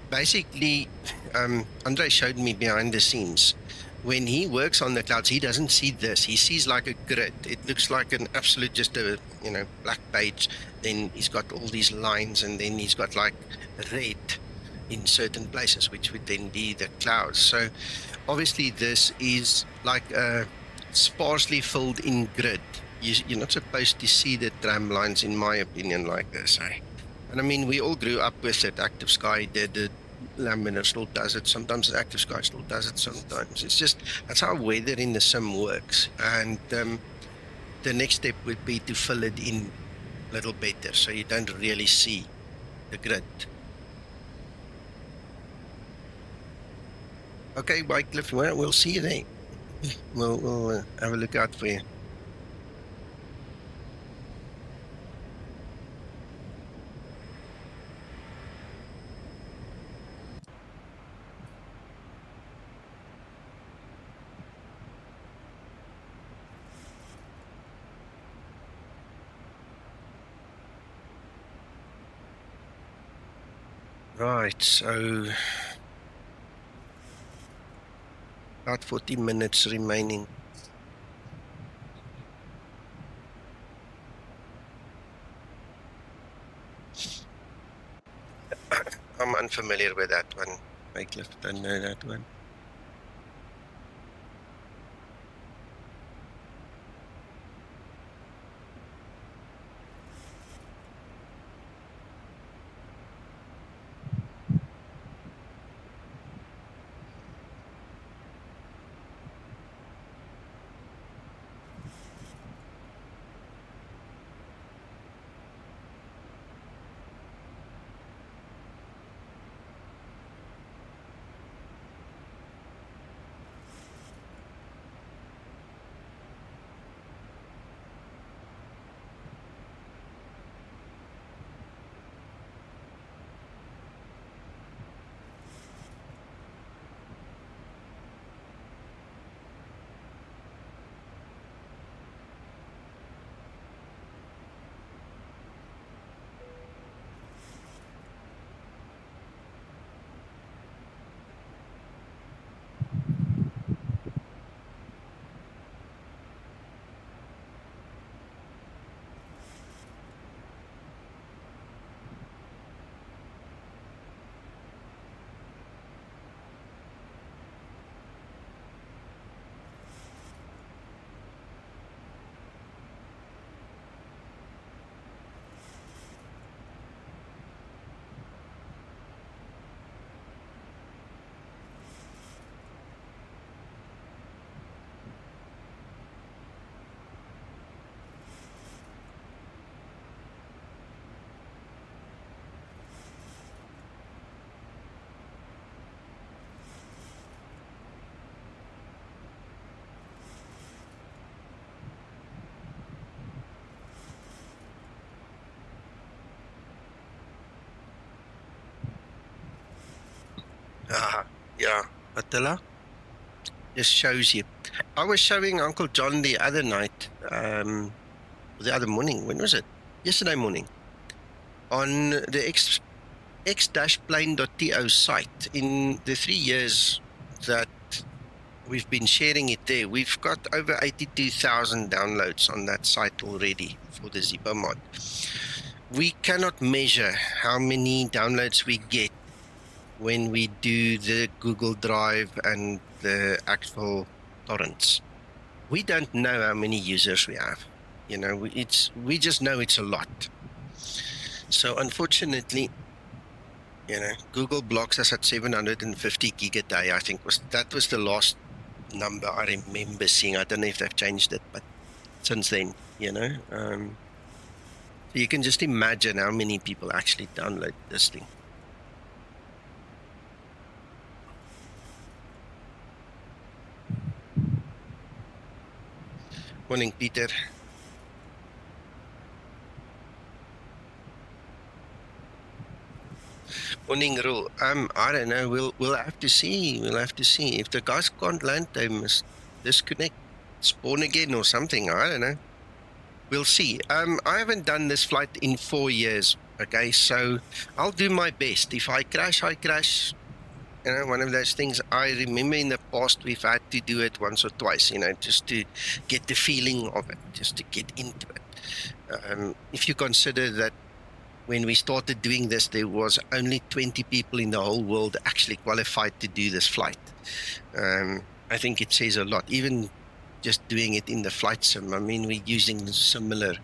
[SPEAKER 2] basically, Andre showed me behind the scenes. When he works on the clouds, he doesn't see this. He sees like a grid. It looks like an absolute, just a, black page. Then he's got all these lines, and then he's got like red in certain places, which would then be the clouds. So obviously this is like a sparsely filled in grid. You're not supposed to see the tram lines, in my opinion, like this. And I mean, we all grew up with it. Active Sky did it. Lambiner still does it. Sometimes Active Sky still does it sometimes. It's just, that's how weather in the sim works. And the next step would be to fill it in a little better, so you don't really see the grid. Okay, Wycliffe, well, we'll see you there. We'll have a look out for you. Right, so about 40 minutes remaining. I'm unfamiliar with that one. Wycliffe, don't know that one. Yeah, Attila, just shows you. I was showing Uncle John the other night, the other morning. When was it? Yesterday morning. On the x-plane.to site. In the 3 years that we've been sharing it there, we've got over 82,000 downloads on that site already for the Zibomod. We cannot measure how many downloads we get when we do the Google Drive and the actual torrents. We don't know how many users we have. We just know it's a lot. So unfortunately, Google blocks us at 750 gig a day. I think that was the last number I remember seeing. I don't know if they've changed it, but since then, you can just imagine how many people actually download this thing. Morning, Peter. Morning rule. I don't know. We'll have to see. We'll have to see. If the guys can't land, they must disconnect, spawn again or something. I don't know. We'll see. I haven't done this flight in 4 years. Okay, so I'll do my best. If I crash, I crash. You know, one of those things. I remember in the past we've had to do it once or twice. You know, just to get the feeling of it, just to get into it. If you consider that. When we started doing this, there was only 20 people in the whole world actually qualified to do this flight. I think it says a lot. Even just doing it in the flight sim, I mean, we're using similar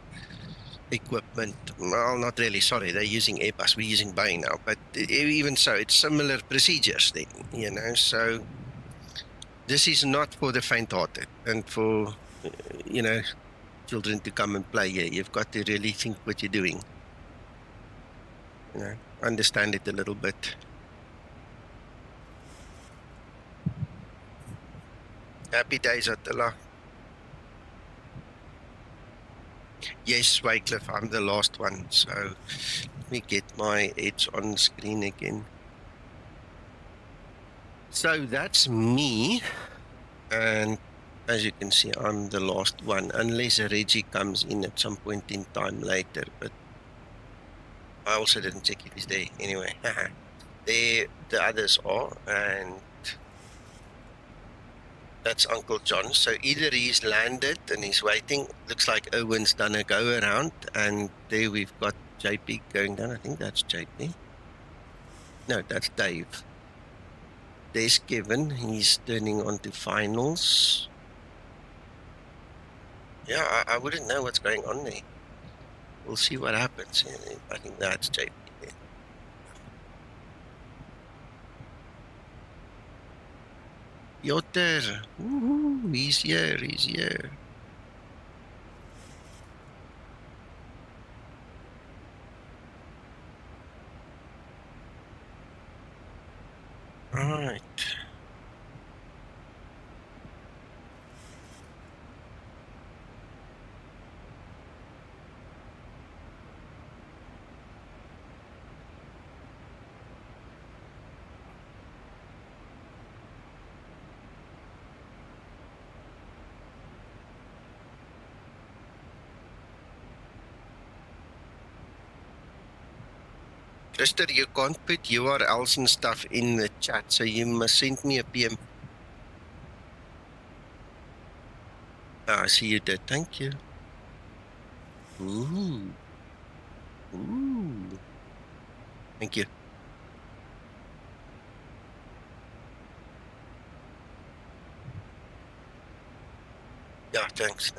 [SPEAKER 2] equipment. Well, not really, sorry, they're using Airbus, we're using Boeing now. But even so, it's similar procedures then, you know. So this is not for the faint-hearted and for, you know, children to come and play here. You've got to really think what you're doing. You know, understand it a little bit. Happy days, Attila. Yes, Wycliffe, I'm the last one. So let me get my edge on screen again. So that's me. And as you can see, I'm the last one. Unless Reggie comes in at some point in time later. But I also didn't check if he's there. Anyway, there the others are, and that's Uncle John. So either he's landed and he's waiting. Looks like Owen's done a go around, and there we've got JP going down. I think that's JP. No, that's Dave. There's Kevin. He's turning on to finals. Yeah, I wouldn't know what's going on there. We'll see what happens. I think that's JP. Piotr, he's here, he's here. Right. Tristan, you can't put URLs and stuff in the chat, so you must send me a PM. Ah, I see you did. Thank you. Ooh. Ooh. Thank you. Yeah, thanks.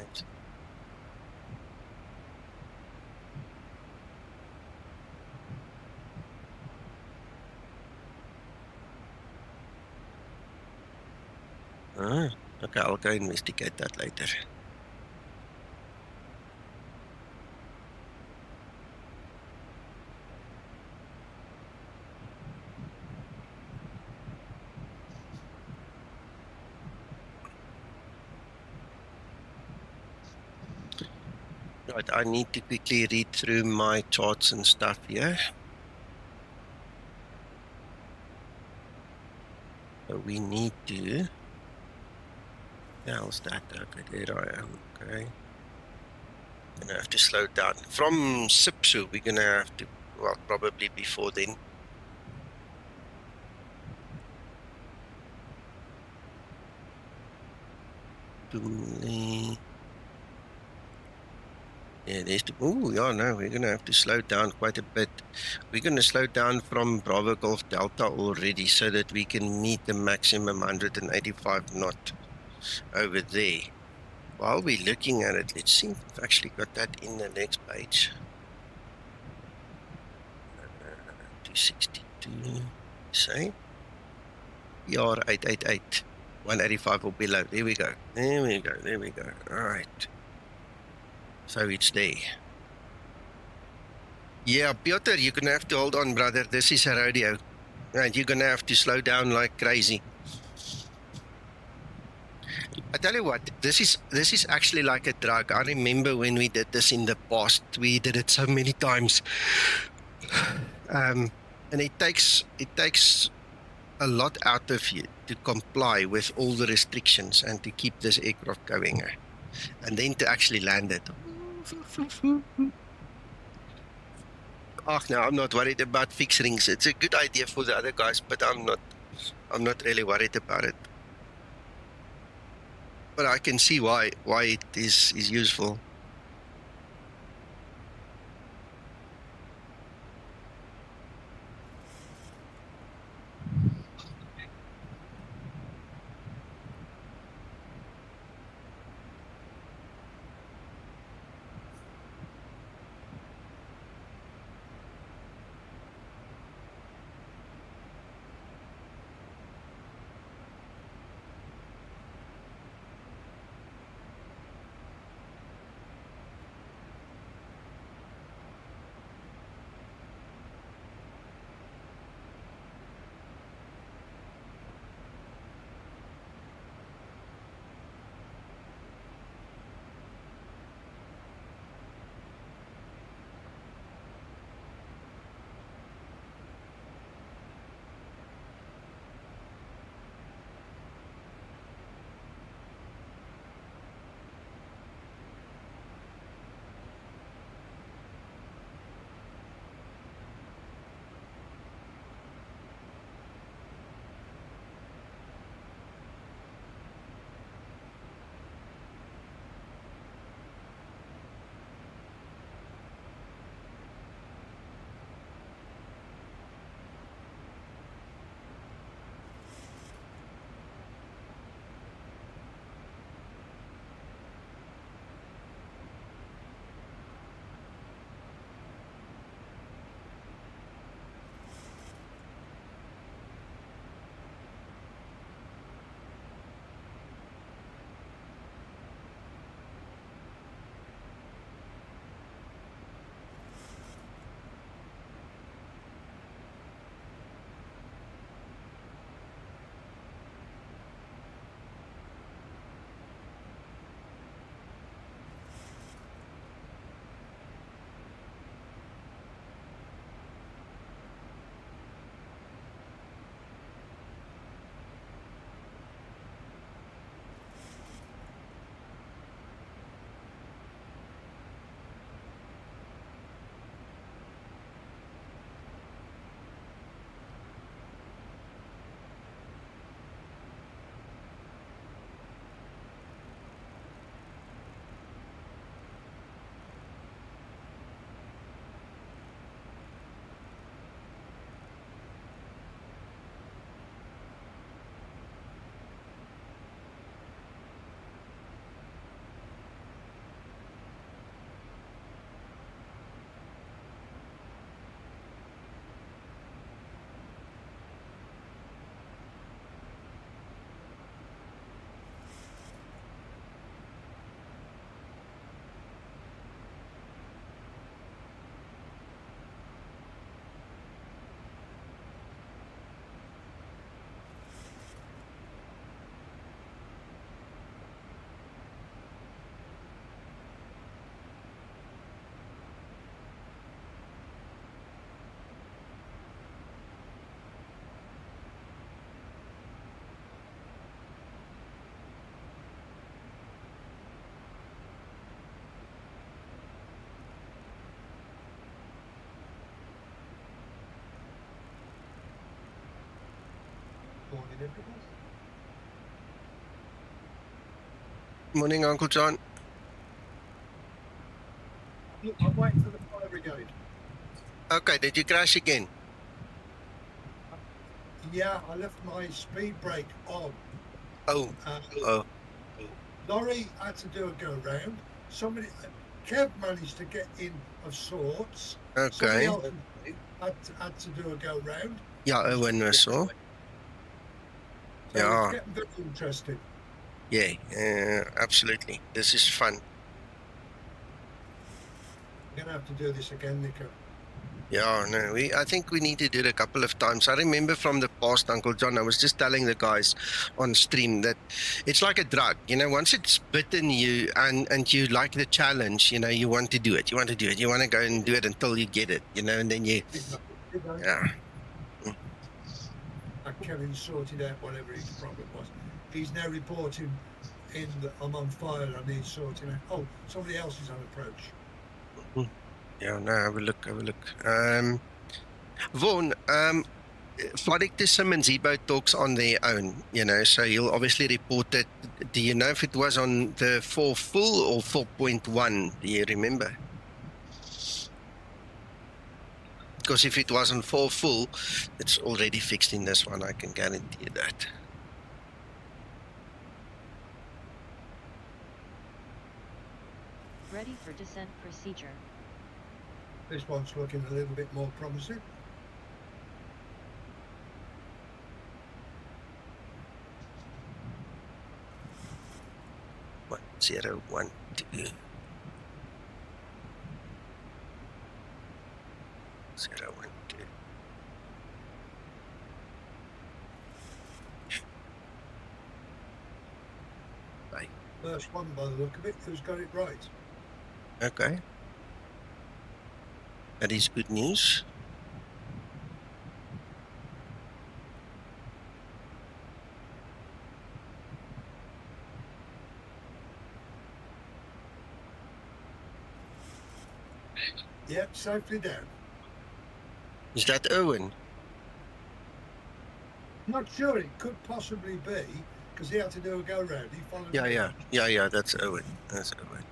[SPEAKER 2] Okay, I'll go investigate that later. Right, I need to quickly read through my charts and stuff here. So we need to... How's that? Okay, there I am. Okay. Gonna have to slow down. From SUBSU, we're gonna have to, well, probably before then. Yeah, there's the, oh, yeah, no, we're gonna have to slow down quite a bit. We're gonna slow down from Bravo Golf Delta already so that we can meet the maximum 185 knot over there. While we're looking at it, let's see if we've actually got that in the next page. 262, say, PR 888, 185 or below. There we go. There we go. There we go. All right. So it's there. Yeah, Piotr, you're gonna have to hold on, brother. This is a rodeo. Right, you're gonna have to slow down like crazy. I tell you what, this is actually like a drug. I remember when we did this in the past, we did it so many times. And it takes a lot out of you to comply with all the restrictions and to keep this aircraft going, and then to actually land it. Oh, no, I'm not worried about fixed rings. It's a good idea for the other guys, but I'm not really worried about it. But I can see why it is useful. Morning, Uncle John.
[SPEAKER 6] Look, I'm waiting for the fire brigade.
[SPEAKER 2] Okay, did you crash again?
[SPEAKER 6] Yeah, I left my speed brake on.
[SPEAKER 2] Oh,
[SPEAKER 6] Lorry had to do a go round. Somebody, Kev managed to get in of sorts. Somebody
[SPEAKER 2] okay.
[SPEAKER 6] else had to do a go round.
[SPEAKER 2] Yeah, Owen Russell.
[SPEAKER 6] So
[SPEAKER 2] Yeah.
[SPEAKER 6] it's getting very interesting.
[SPEAKER 2] Yeah, absolutely. This is fun.
[SPEAKER 6] We're going to have to do this again, Nico.
[SPEAKER 2] Yeah, no, I think we need to do it a couple of times. I remember from the past, Uncle John, I was just telling the guys on stream that it's like a drug. You know, once it's bitten you and you like the challenge, you know, you want to do it. You want to do it. You want to go and do it until you get it, you know, and then you, yeah.
[SPEAKER 6] Kevin sorted out whatever his problem was. He's now reporting in that I'm on fire, I need sorting out. Oh, somebody else is on approach.
[SPEAKER 2] Yeah, no, have a look, have a look. Vaughan, Flight Sim and Zibo talks on their own, you know, so you'll obviously report it. Do you know if it was on the 4 full or 4.1? Do you remember? Because if it was on 4 full, it's already fixed in this one, I can guarantee you that.
[SPEAKER 7] Ready for descent procedure.
[SPEAKER 6] This one's looking a little bit more promising.
[SPEAKER 2] One, 0, 1, 2. 0, 1, 2. Right.
[SPEAKER 6] First one by the look of it, who's got it right?
[SPEAKER 2] Okay. That is good news.
[SPEAKER 6] Yep, safely down.
[SPEAKER 2] Is that Owen?
[SPEAKER 6] Not sure, it could possibly be, because he had to do a go round. He followed me.
[SPEAKER 2] Yeah, that's Owen. That's Owen.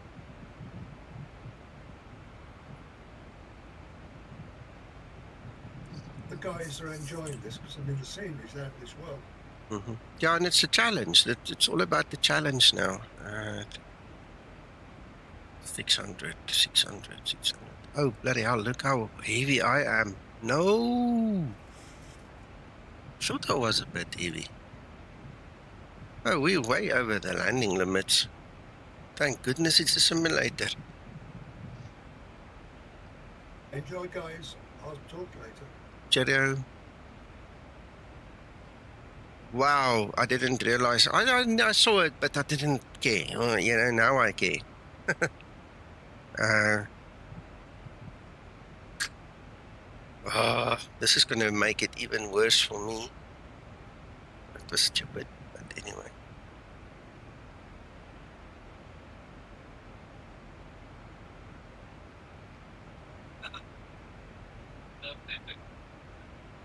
[SPEAKER 6] The guys are enjoying this because I mean the scenery's out of this world.
[SPEAKER 2] Mm-hmm. Yeah, and it's a challenge. It's all about the challenge now. 600, 600, 600. Oh, bloody hell, look how heavy I am. No! Thought I was a bit heavy. Oh, we're way over the landing limits. Thank goodness it's a simulator.
[SPEAKER 6] Enjoy, guys. I'll talk later.
[SPEAKER 2] Cheerio. Wow, I didn't realize. I saw it, but I didn't care. Oh, you know, now I care. This is going to make it even worse for me. That was stupid, but anyway.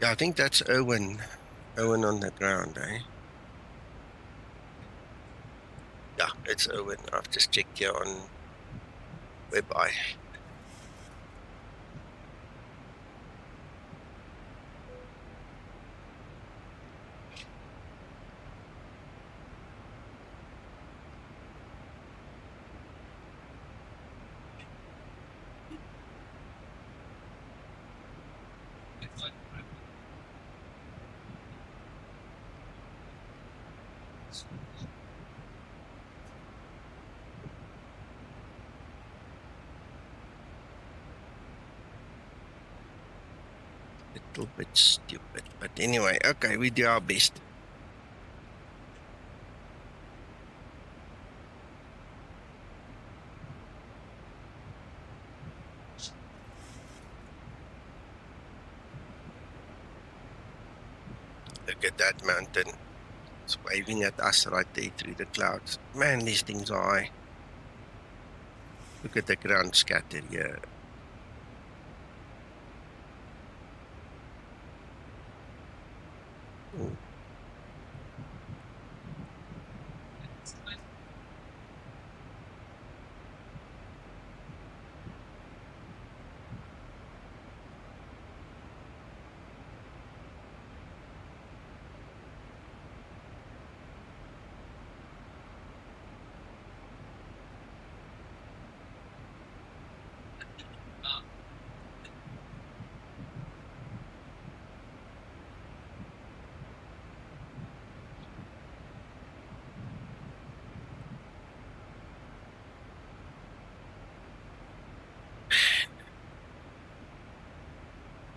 [SPEAKER 2] Yeah, I think that's Owen. Owen on the ground, eh? Yeah, it's Owen. I've just checked here on WebEye. Little bit stupid, but anyway, okay, we do our best. Look at that mountain. It's waving at us right there through the clouds. Man, these things are high. Look at the ground scatter here. Ooh.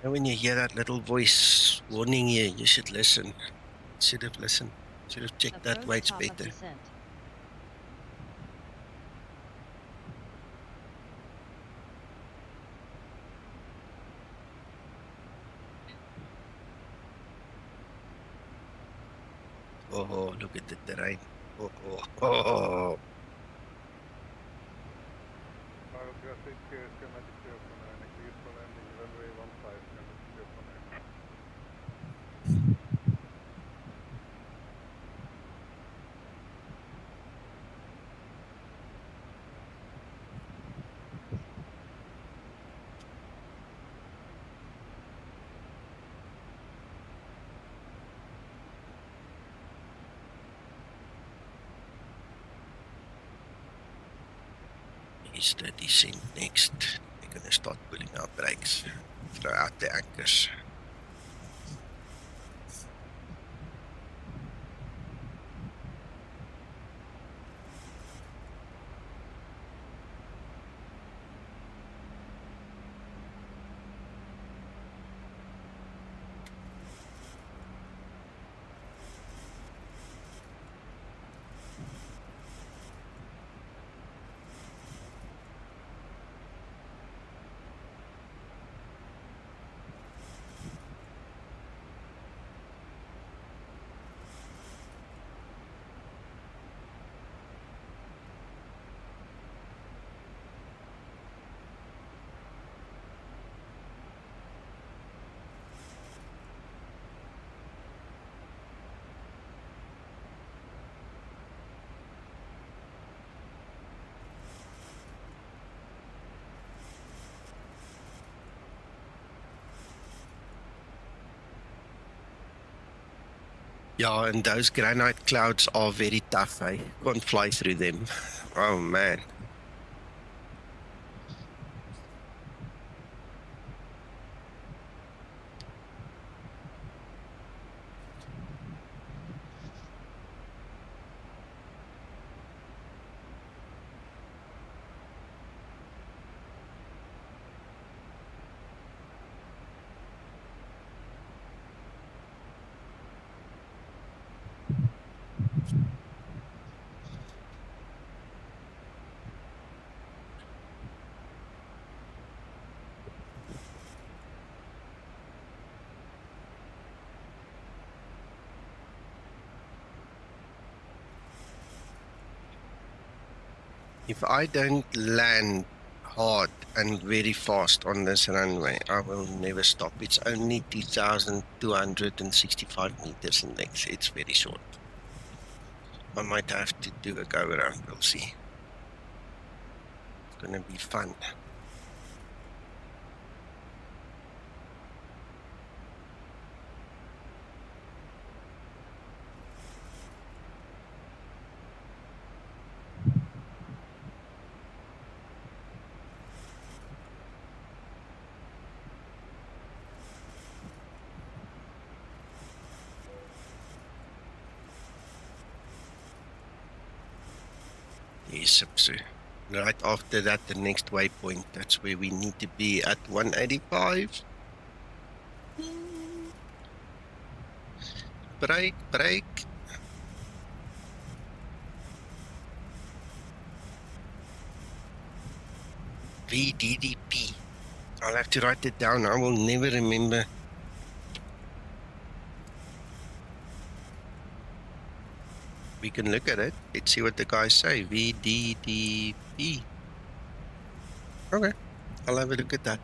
[SPEAKER 2] And when you hear that little voice warning you, you should listen. Should have listened. Should have checked that weights better. Oh, look at the terrain. Oh, oh.
[SPEAKER 3] Paro traffic, Skymatix 049, cleared for landing, runway 15, Skymatix 049.
[SPEAKER 2] Is the descent next? We're going to start pulling our brakes, throw out the anchors. Yeah, and those granite clouds are very tough, eh? Can't fly through them. Oh, man. If I don't land hard and very fast on this runway, I will never stop. It's only 2,265 meters in length. It's very short. I might have to do a go around. We'll see. It's going to be fun. Yes, SUBSU. Right after that, the next waypoint, that's where we need to be at 185. Brake, brake. VDDP. I'll have to write it down. I will never remember. We can look at it. Let's see what the guys say. VDDP. Okay. I'll have a look at that.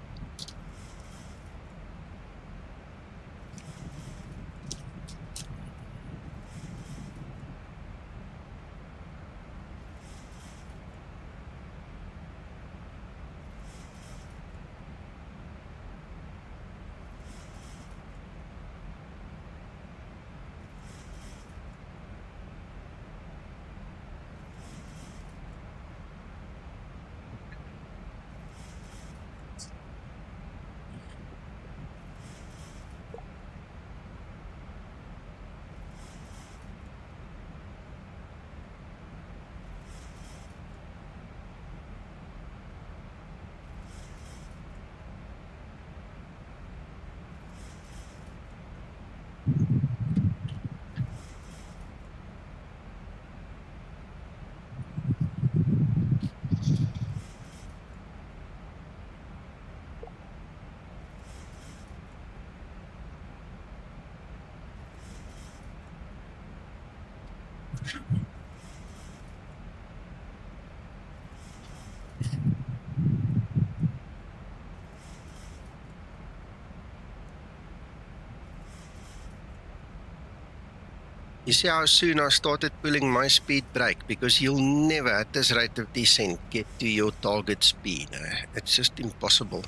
[SPEAKER 2] You see how soon I started pulling my speed brake, because you'll never at this rate of descent get to your target speed. It's just impossible.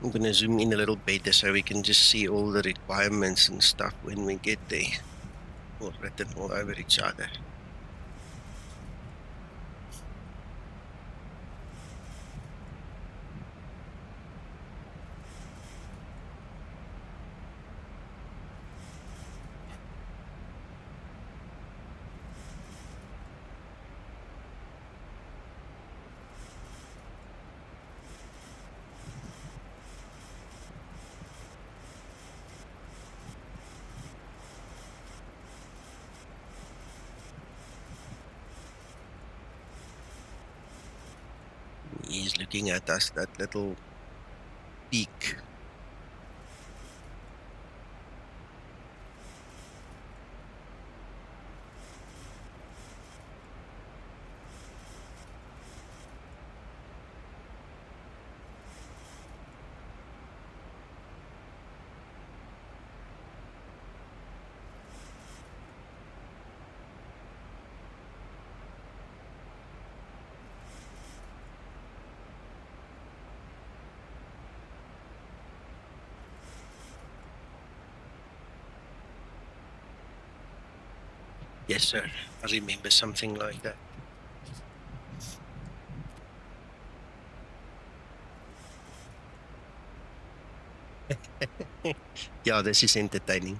[SPEAKER 2] I'm going to zoom in a little better so we can just see all the requirements and stuff when we get there. All written all over each other. He's looking at us, that little peak. Yes, sir. I remember something like that. Yeah, this is entertaining.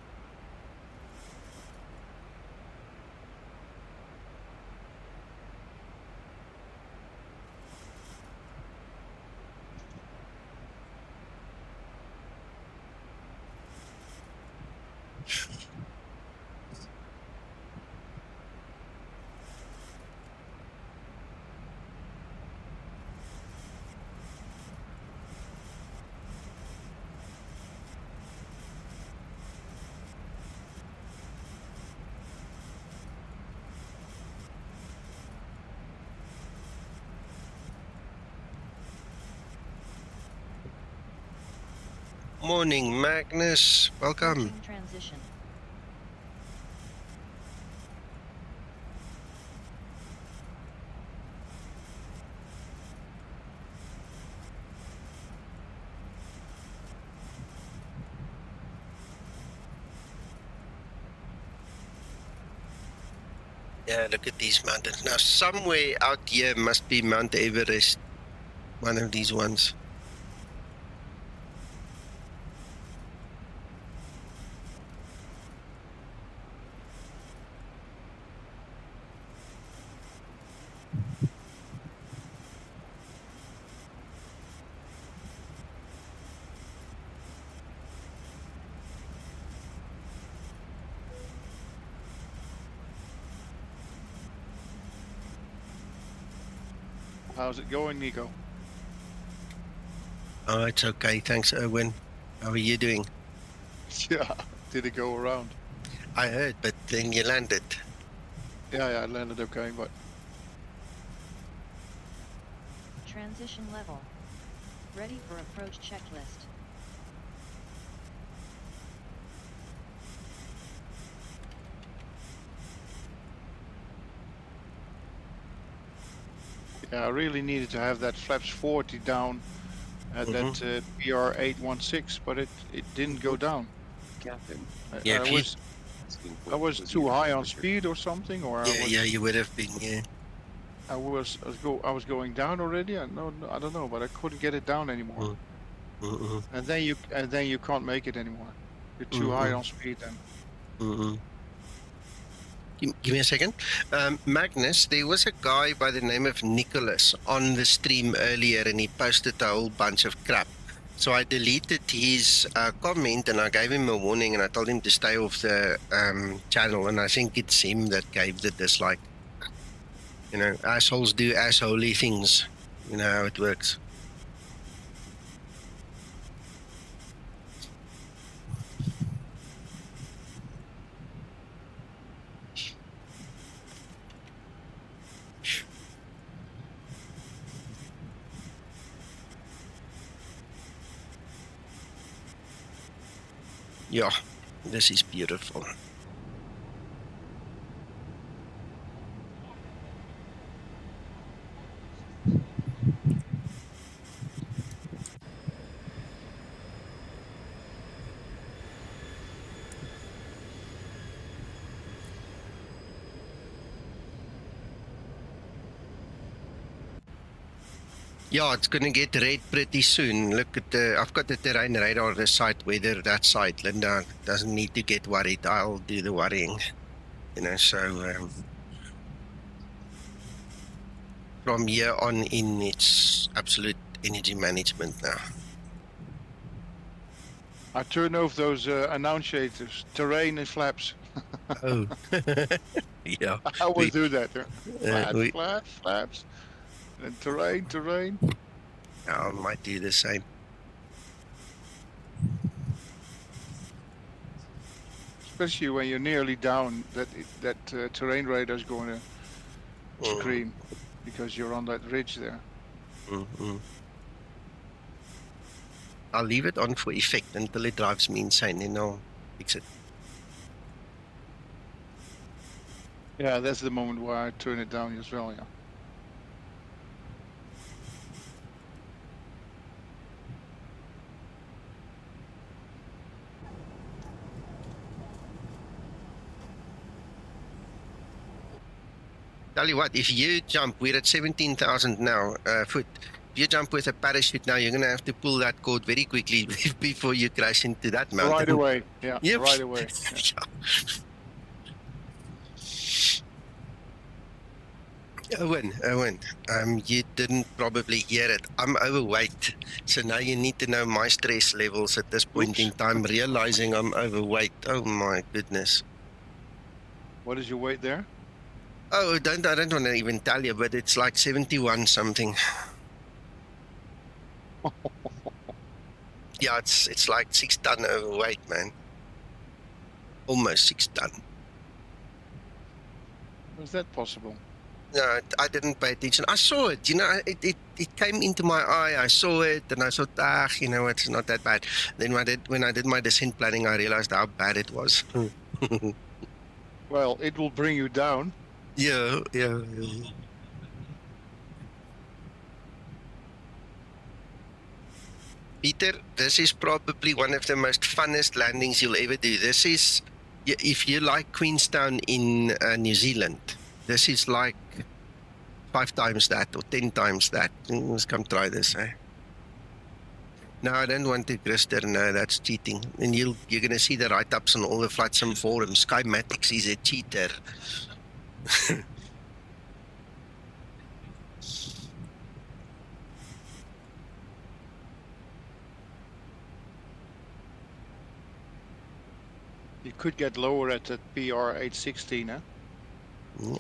[SPEAKER 2] Morning, Magnus. Welcome.
[SPEAKER 7] Transition.
[SPEAKER 2] Yeah, look at these mountains. Now, somewhere out here must be Mount Everest. One of these ones.
[SPEAKER 8] How's it going, Nico?
[SPEAKER 2] Oh, it's okay. Thanks, Owen. How are you doing?
[SPEAKER 8] Yeah, did it go around?
[SPEAKER 2] I heard, but then you landed.
[SPEAKER 8] Yeah, I landed okay, but...
[SPEAKER 7] Transition level. Ready for approach checklist.
[SPEAKER 8] Yeah, I really needed to have that flaps 40 down at that PR816, but it didn't go down.
[SPEAKER 2] Yeah,
[SPEAKER 8] I was too high on speed or something, or
[SPEAKER 2] yeah, you would have been, yeah.
[SPEAKER 8] I was going down already. I don't know, but I couldn't get it down anymore. And then you can't make it anymore. You're too high on speed then.
[SPEAKER 2] Give me a second. Magnus, there was a guy by the name of Nicholas on the stream earlier, and he posted a whole bunch of crap. So I deleted his comment, and I gave him a warning, and I told him to stay off the channel, and I think it's him that gave the dislike. You know, assholes do assholey things. You know how it works. Yeah, this is beautiful. Yeah, it's going to get red pretty soon. Look at the, I've got the terrain radar on this side, weather that side. Linda doesn't need to get worried. I'll do the worrying. You know, so from here on in, it's absolute energy management now.
[SPEAKER 8] I turn off those annunciators, terrain and flaps.
[SPEAKER 2] Oh, yeah.
[SPEAKER 8] I always do that. Flaps,
[SPEAKER 2] we-
[SPEAKER 8] flaps. And terrain.
[SPEAKER 2] I might do the same.
[SPEAKER 8] Especially when you're nearly down, that terrain radar is going to scream because you're on that ridge there.
[SPEAKER 2] Mm-hmm. I'll leave it on for effect until it drives me insane, and I'll fix it.
[SPEAKER 8] Yeah, that's the moment where I turn it down as well, yeah.
[SPEAKER 2] Tell you what, if you jump, we're at 17,000 now, foot. If you jump with a parachute now, you're going to have to pull that cord very quickly before you crash into that mountain.
[SPEAKER 8] Right away, yeah,
[SPEAKER 2] Yep.
[SPEAKER 8] right away. Yeah.
[SPEAKER 2] Owen, you didn't probably hear it. I'm overweight, so now you need to know my stress levels at this point in time, realizing I'm overweight. Oh my goodness.
[SPEAKER 8] What is your weight there?
[SPEAKER 2] Oh, I don't want to even tell you, but it's like 71 something. Yeah, it's like 6 ton overweight, man. Almost 6 ton.
[SPEAKER 8] Is that possible?
[SPEAKER 2] No, I didn't pay attention. I saw it, you know, it came into my eye. I saw it and I thought, you know, it's not that bad. Then when I did my descent planning, I realized how bad it was.
[SPEAKER 8] Well, it will bring you down.
[SPEAKER 2] Yeah. Peter, this is probably one of the most funnest landings you'll ever do. This is, if you like Queenstown in New Zealand, this is like 5 times that or 10 times that. Let's come try this, eh? No, I don't want to, Christer. No, that's cheating. And you're going to see the write-ups on all the flight sim forums. Skymatix is a cheater.
[SPEAKER 8] You could get lower at the PR 816, huh?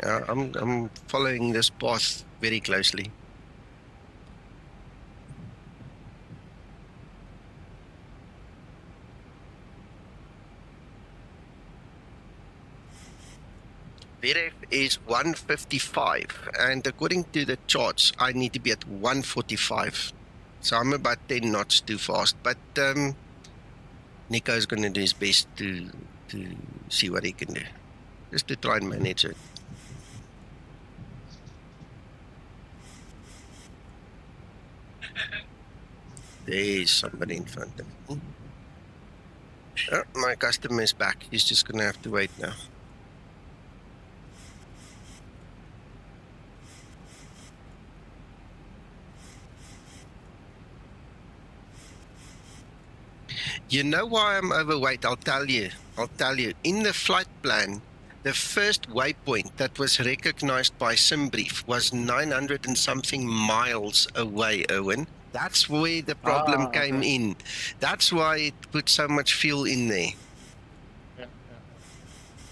[SPEAKER 2] Yeah, I'm following this path very closely. VRF is 155, and according to the charts, I need to be at 145. So I'm about 10 knots too fast, but Nico's going to do his best to see what he can do, just to try and manage it. There's somebody in front of me. Oh, my customer is back. He's just going to have to wait now. You know why I'm overweight? I'll tell you. In the flight plan, the first waypoint that was recognized by SimBrief was 900 and something miles away, Owen. That's where the problem came in. That's why it put so much fuel in there.
[SPEAKER 8] Yeah.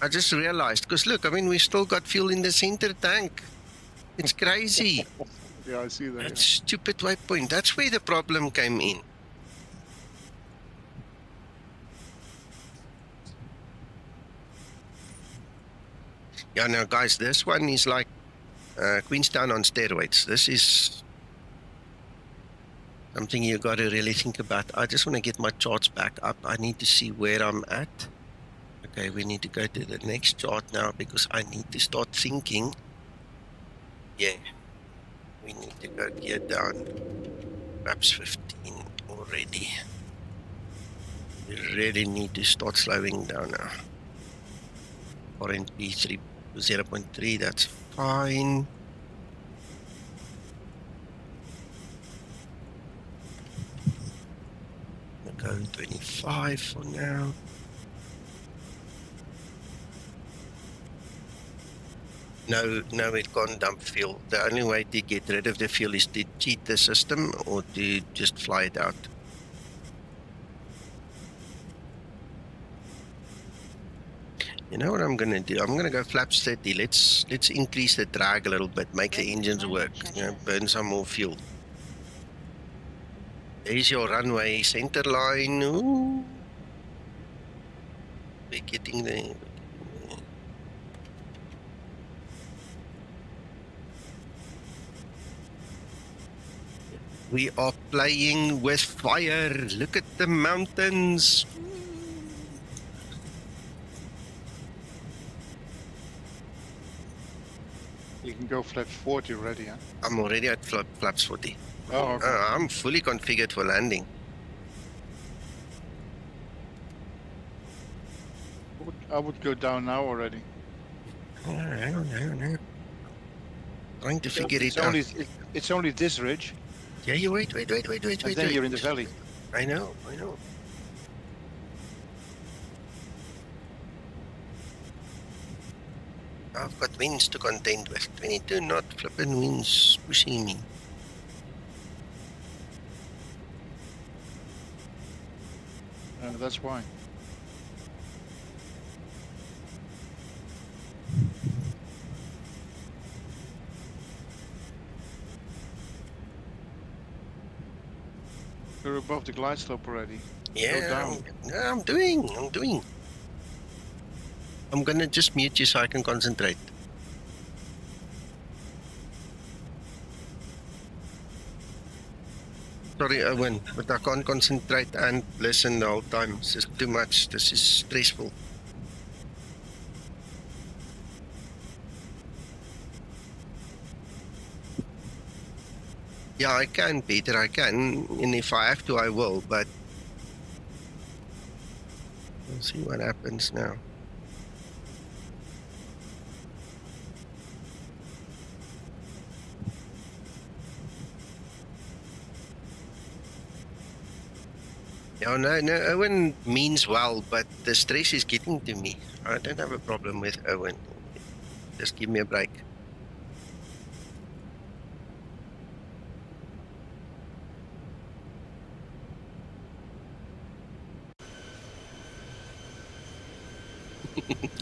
[SPEAKER 2] I just realized, because look, I mean, we still got fuel in the center tank. It's crazy.
[SPEAKER 8] Yeah, I see that.
[SPEAKER 2] That stupid waypoint. That's where the problem came in. Yeah, now guys, this one is like Queenstown on steroids. This is Something you got to really think about. I just want to get my charts back up. I need to see where I'm at. Okay, we need to go to the next chart now because I need to start thinking. Yeah, we need to go gear down. Perhaps 15 already. We really need to start slowing down now. Current P3 0.3, that's fine. Go 25 for now. No, it can't dump fuel. The only way to get rid of the fuel is to cheat the system or to just fly it out. You know what I'm gonna do? I'm gonna go flaps 30. Let's increase the drag a little bit, make the engines work, you know, burn some more fuel. There's your runway center line. Ooh. We're getting there. We are playing with fire. Look at the mountains.
[SPEAKER 8] You can go flaps 40 already, huh?
[SPEAKER 2] I'm already at flaps 40.
[SPEAKER 8] Oh, okay.
[SPEAKER 2] I'm fully configured for landing.
[SPEAKER 8] I would go down now already.
[SPEAKER 2] No. Trying to figure it out.
[SPEAKER 8] It's only this ridge.
[SPEAKER 2] Yeah, you wait.
[SPEAKER 8] And then you're in the valley.
[SPEAKER 2] I know. I've got winds to contend with. 22 knot flipping winds pushing me.
[SPEAKER 8] That's why. You're above the glide slope already.
[SPEAKER 2] Yeah, I'm doing. I'm gonna just mute you so I can concentrate. Sorry, Owen, but I can't concentrate and listen the whole time. It's just too much. This is stressful. Yeah, I can, Peter, I can. And if I have to, I will, but we'll see what happens now. Yeah, no, Owen means well, but the stress is getting to me. I don't have a problem with Owen. Just give me a break.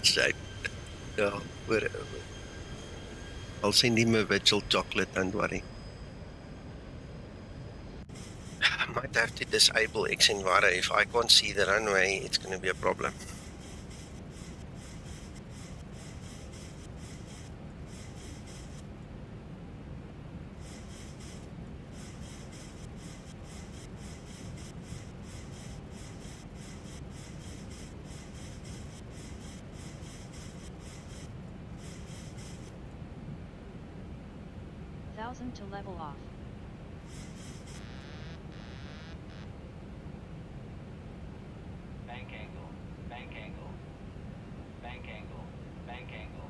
[SPEAKER 2] So, yeah, whatever. I'll send him a virtual chocolate, don't worry. I might have to disable xEnviro. If I can't see the runway, it's going to be a problem.
[SPEAKER 7] To level off.
[SPEAKER 1] Bank angle, bank angle, bank angle, bank angle.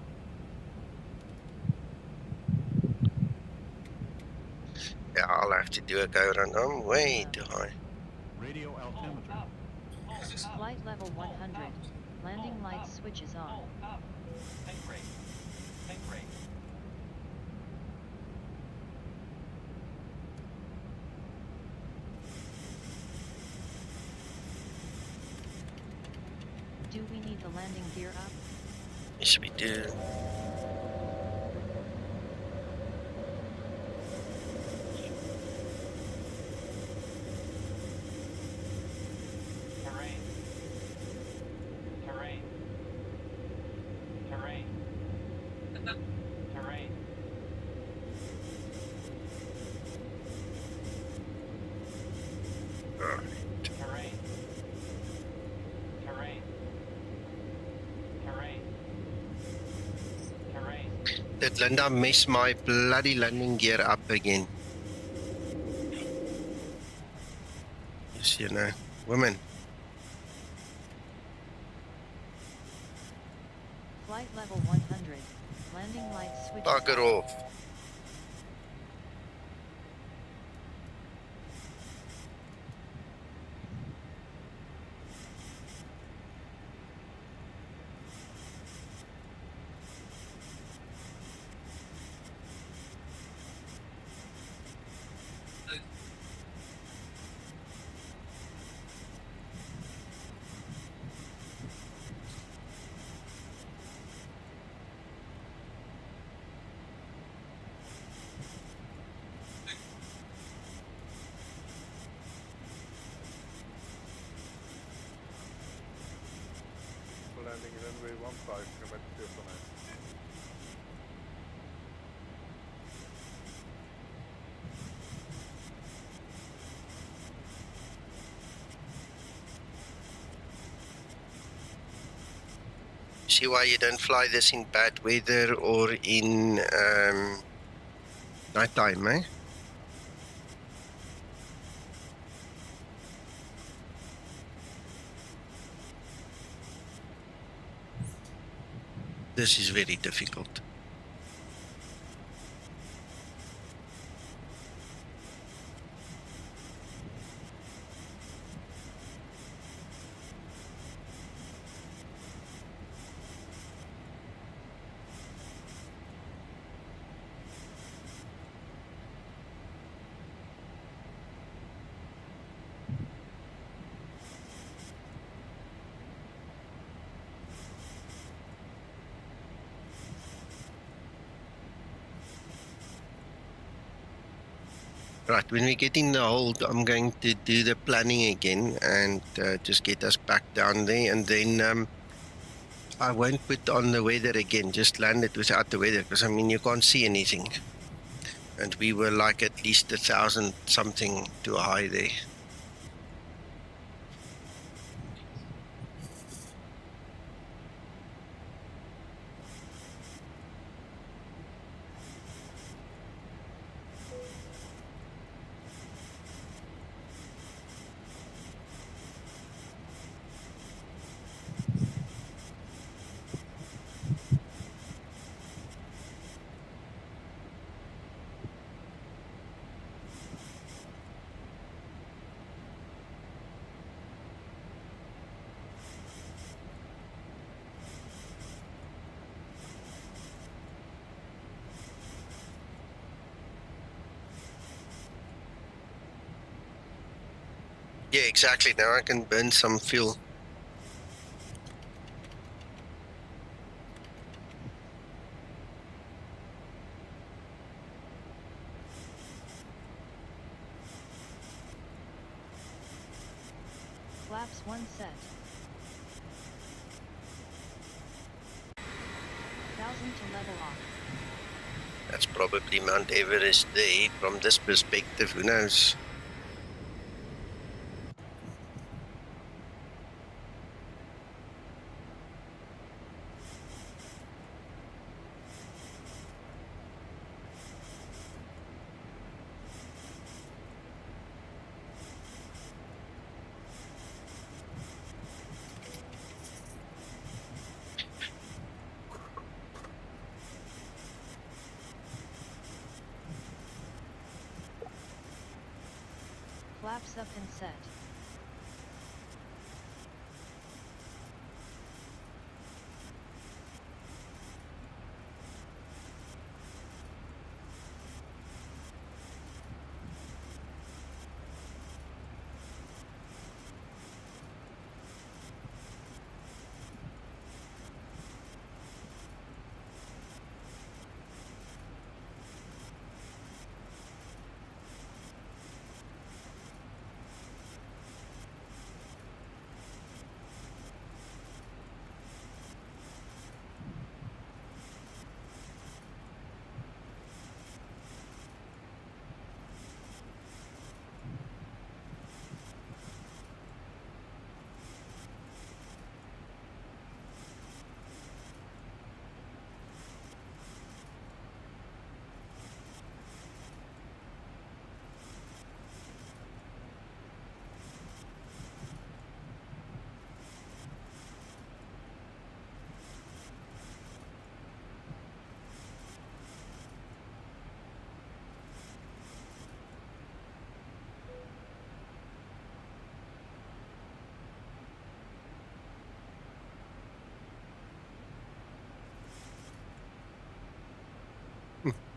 [SPEAKER 2] Yeah, I'll have to do a go run. I'm way too high.
[SPEAKER 9] Radio altimeter.
[SPEAKER 7] Flight level 100. Landing lights switches on.
[SPEAKER 1] Think rate. Think rate.
[SPEAKER 7] Do we need the landing gear up?
[SPEAKER 2] Yes, we do.
[SPEAKER 1] Terrain. Terrain. Terrain. Terrain. Terrain. Terrain. Terrain. Terrain.
[SPEAKER 2] Did Linda mess my bloody landing gear up again? Yes, you know, women.
[SPEAKER 7] Flight level 100. Landing lights switches
[SPEAKER 2] Bugger
[SPEAKER 7] off.
[SPEAKER 2] off.
[SPEAKER 3] Landing runway 15, Skymatix VA Flight T8.
[SPEAKER 2] See why you don't fly this in bad weather or in night time, eh? This is very difficult. Right, when we get in the hold, I'm going to do the planning again and just get us back down there, and then I won't put on the weather again, just land it without the weather, because I mean you can't see anything. And we were like at least 1,000 something too high there. Yeah, exactly. Now I can burn some fuel.
[SPEAKER 7] Flaps 1 set. 1000 to level off.
[SPEAKER 2] That's probably Mount Everest there. From this perspective, who knows?
[SPEAKER 7] Flaps up and set.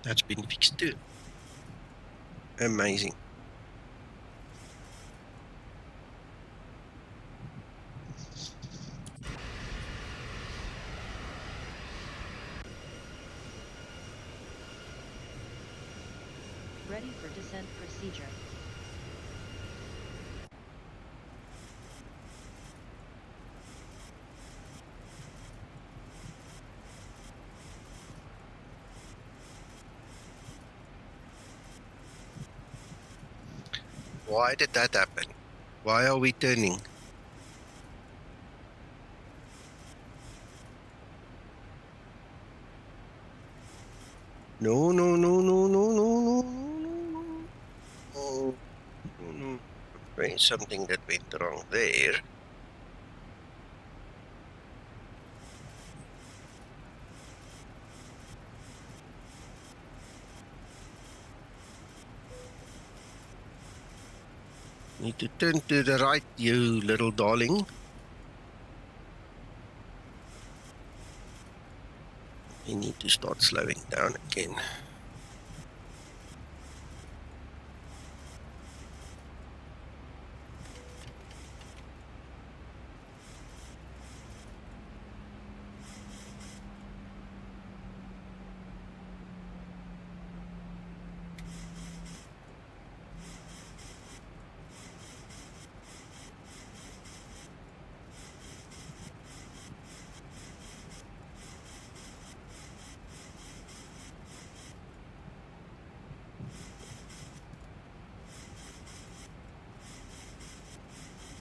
[SPEAKER 2] That's been fixed too. Amazing.
[SPEAKER 7] Ready for descent procedure.
[SPEAKER 2] Why did that happen? Why are we turning? No, no, no, no, no, no, no, no, no, no, no. There's something that went wrong there. Need to turn to the right, you little darling. We need to start slowing down again.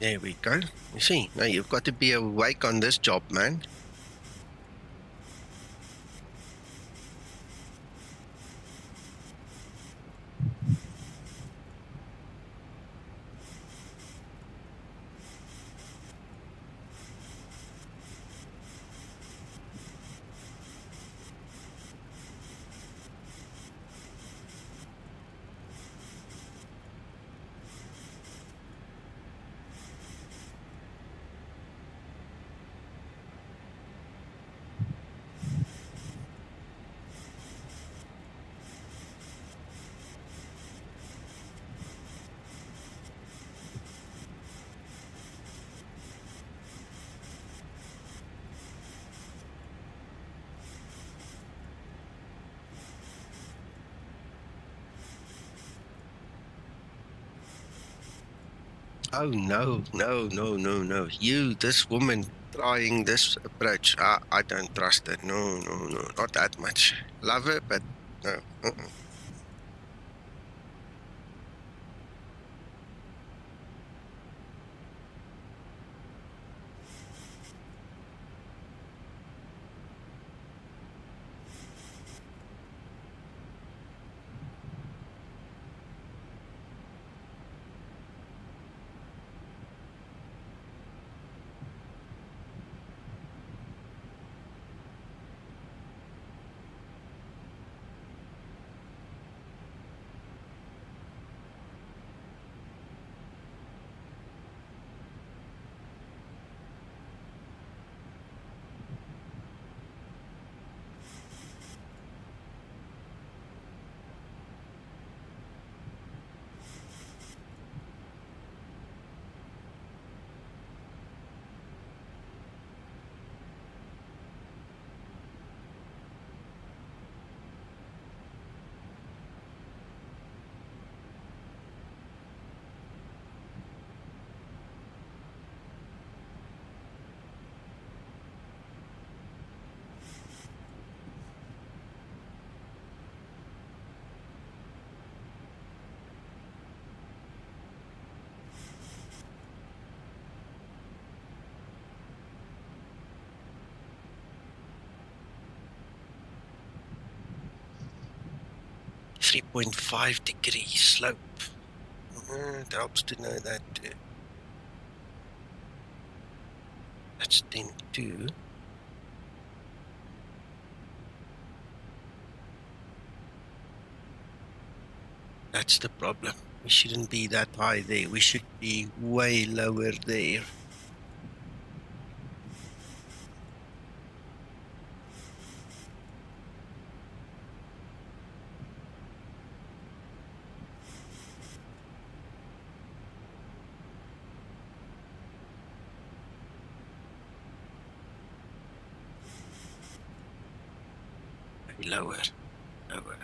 [SPEAKER 2] There we go. You see, now you've got to be awake on this job, man. Oh, no, no, no, no, no. You, this woman trying this approach, I don't trust her. No, no, no, not that much. Love her, but no. 3.5 degree slope. It helps to know that too. That's 10.2. That's the problem. We shouldn't be that high there. We should be way lower there. be lower. Lower.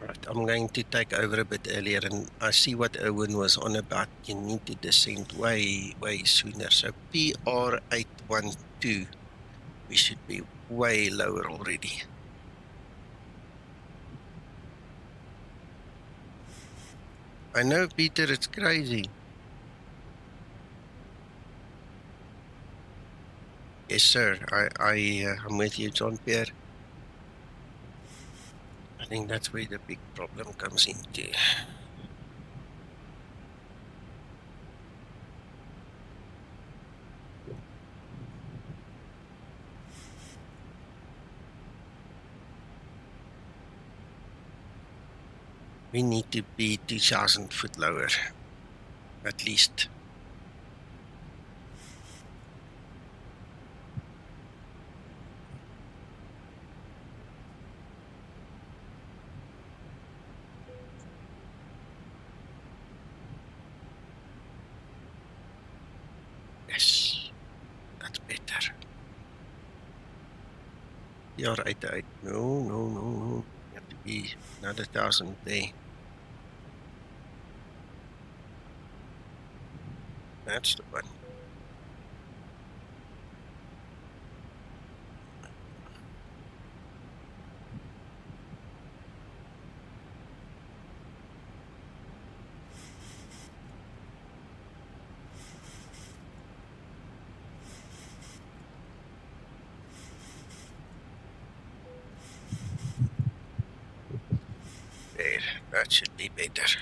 [SPEAKER 2] Right, I'm going to take over a bit earlier, and I see what Owen was on about. You need to descend way sooner. So PR812, we should be way lower already. I know, Peter, it's crazy. Yes, sir. I'm with you, John Pierre. I think that's where the big problem comes into. We need to be 2,000 foot lower, at least. Yes, that's better. PR88. No. You have to be another 1,000 there. That's the one. There, that should be better.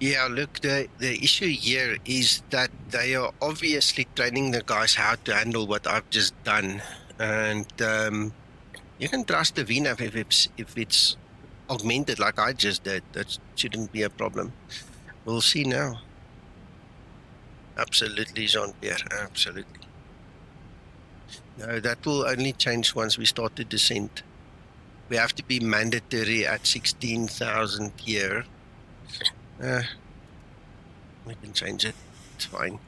[SPEAKER 2] Yeah, look, the issue here is that they are obviously training the guys how to handle what I've just done. And you can trust the VNAV if it's augmented like I just did. That shouldn't be a problem. We'll see now. Absolutely, Jean-Pierre, absolutely. No, that will only change once we start to descend. We have to be mandatory at 16,000 here. We can change it. It's fine.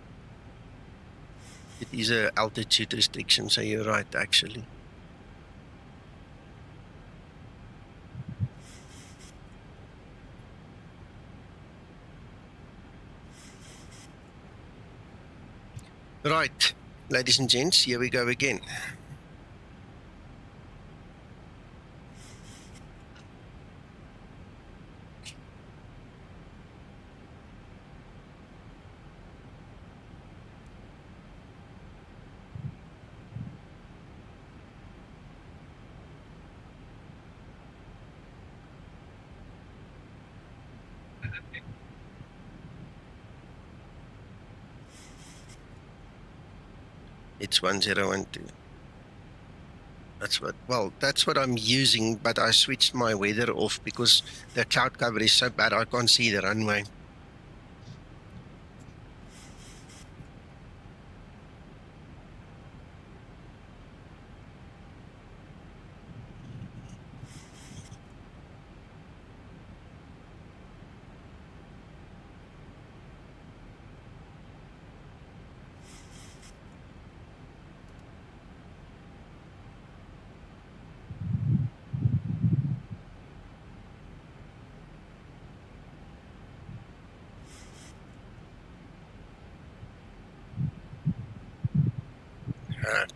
[SPEAKER 2] It is an altitude restriction, so you're right, actually. Right, ladies and gents, here we go again. It's 1012. That's what I'm using, but I switched my weather off because the cloud cover is so bad I can't see the runway.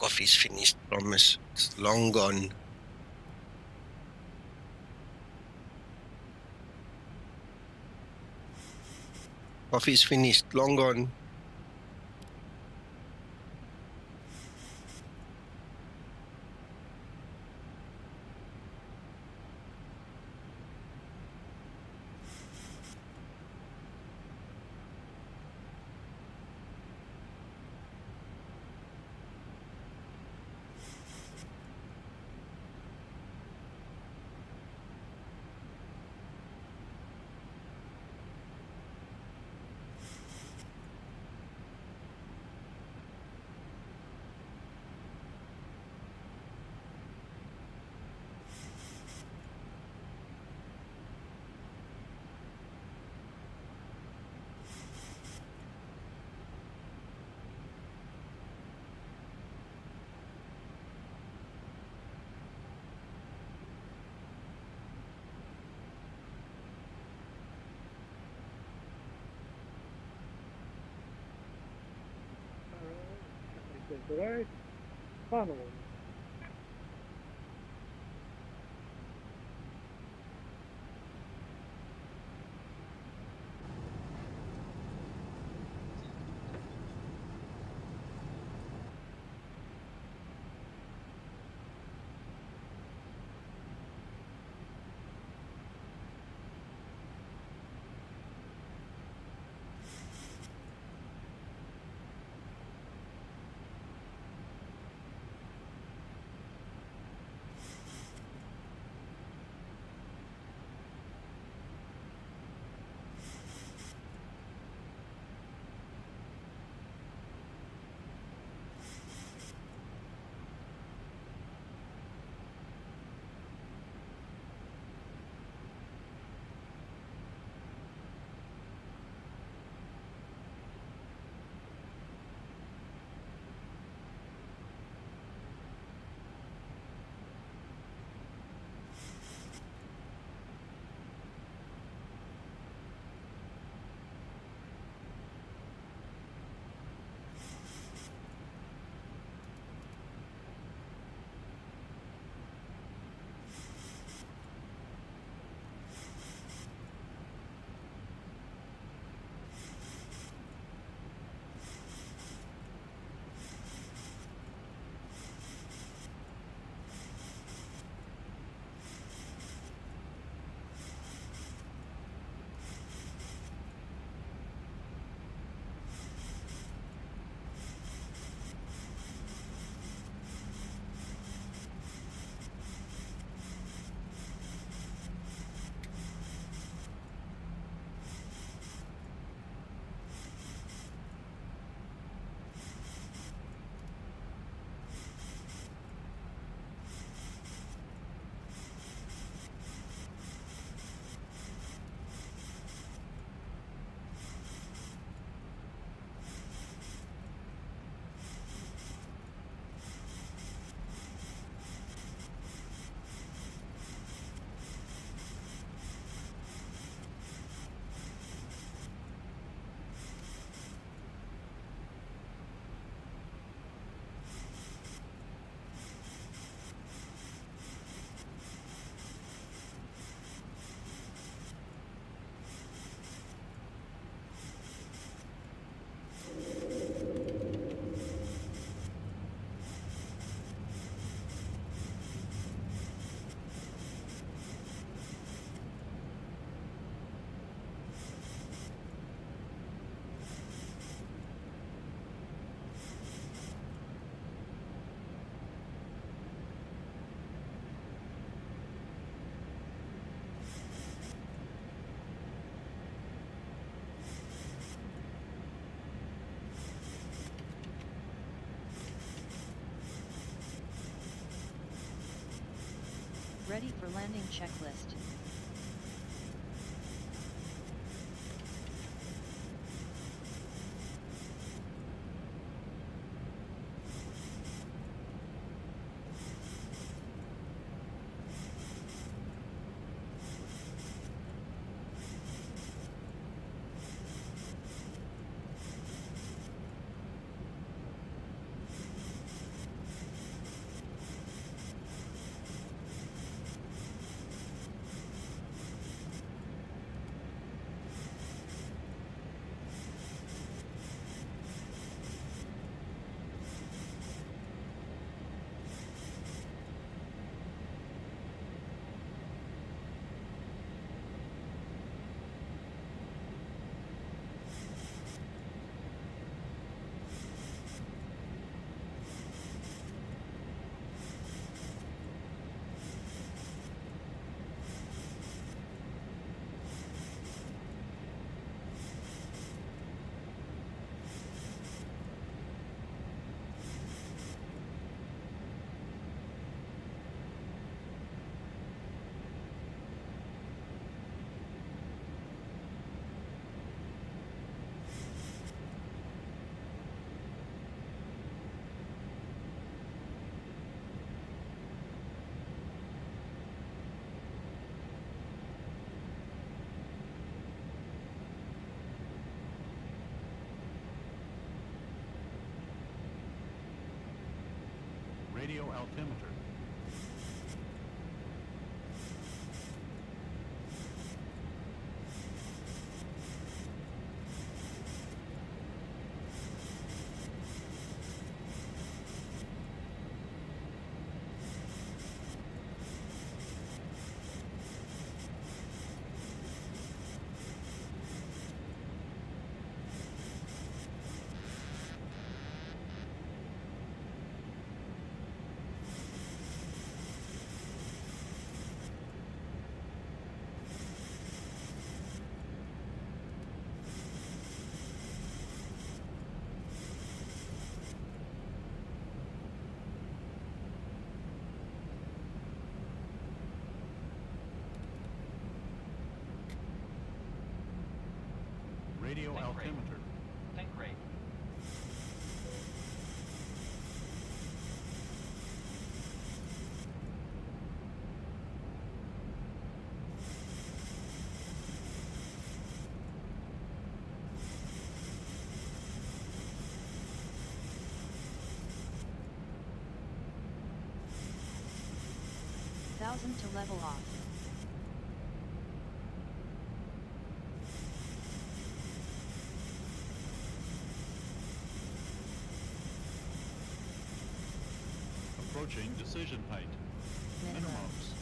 [SPEAKER 2] Coffee's finished, promise. It's long gone. Coffee's finished, long gone.
[SPEAKER 5] right funnel.
[SPEAKER 7] Ready for landing checklist.
[SPEAKER 9] Radio altimeter. Radio
[SPEAKER 1] Think rate.
[SPEAKER 9] altimeter.
[SPEAKER 1] Think rate.
[SPEAKER 7] Thousand to level off.
[SPEAKER 9] Approaching decision height. Minimums.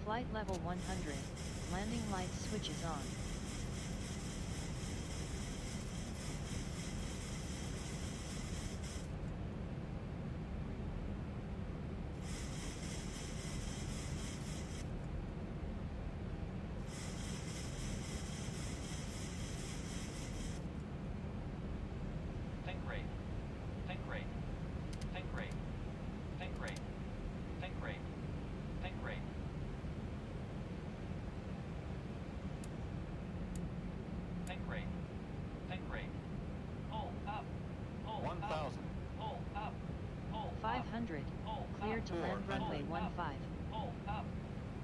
[SPEAKER 7] Flight level 100. Landing lights switches on.
[SPEAKER 1] Think rate. Think rate. Think rate. Think rate. Think rate. Think rate. Think rate. Think rate. Hold up. Hold
[SPEAKER 9] 1,000.
[SPEAKER 1] up. Hold up. Hold up.
[SPEAKER 7] 500.
[SPEAKER 1] Hold
[SPEAKER 7] Clear
[SPEAKER 1] up.
[SPEAKER 7] to land runway 15.
[SPEAKER 1] Hold up.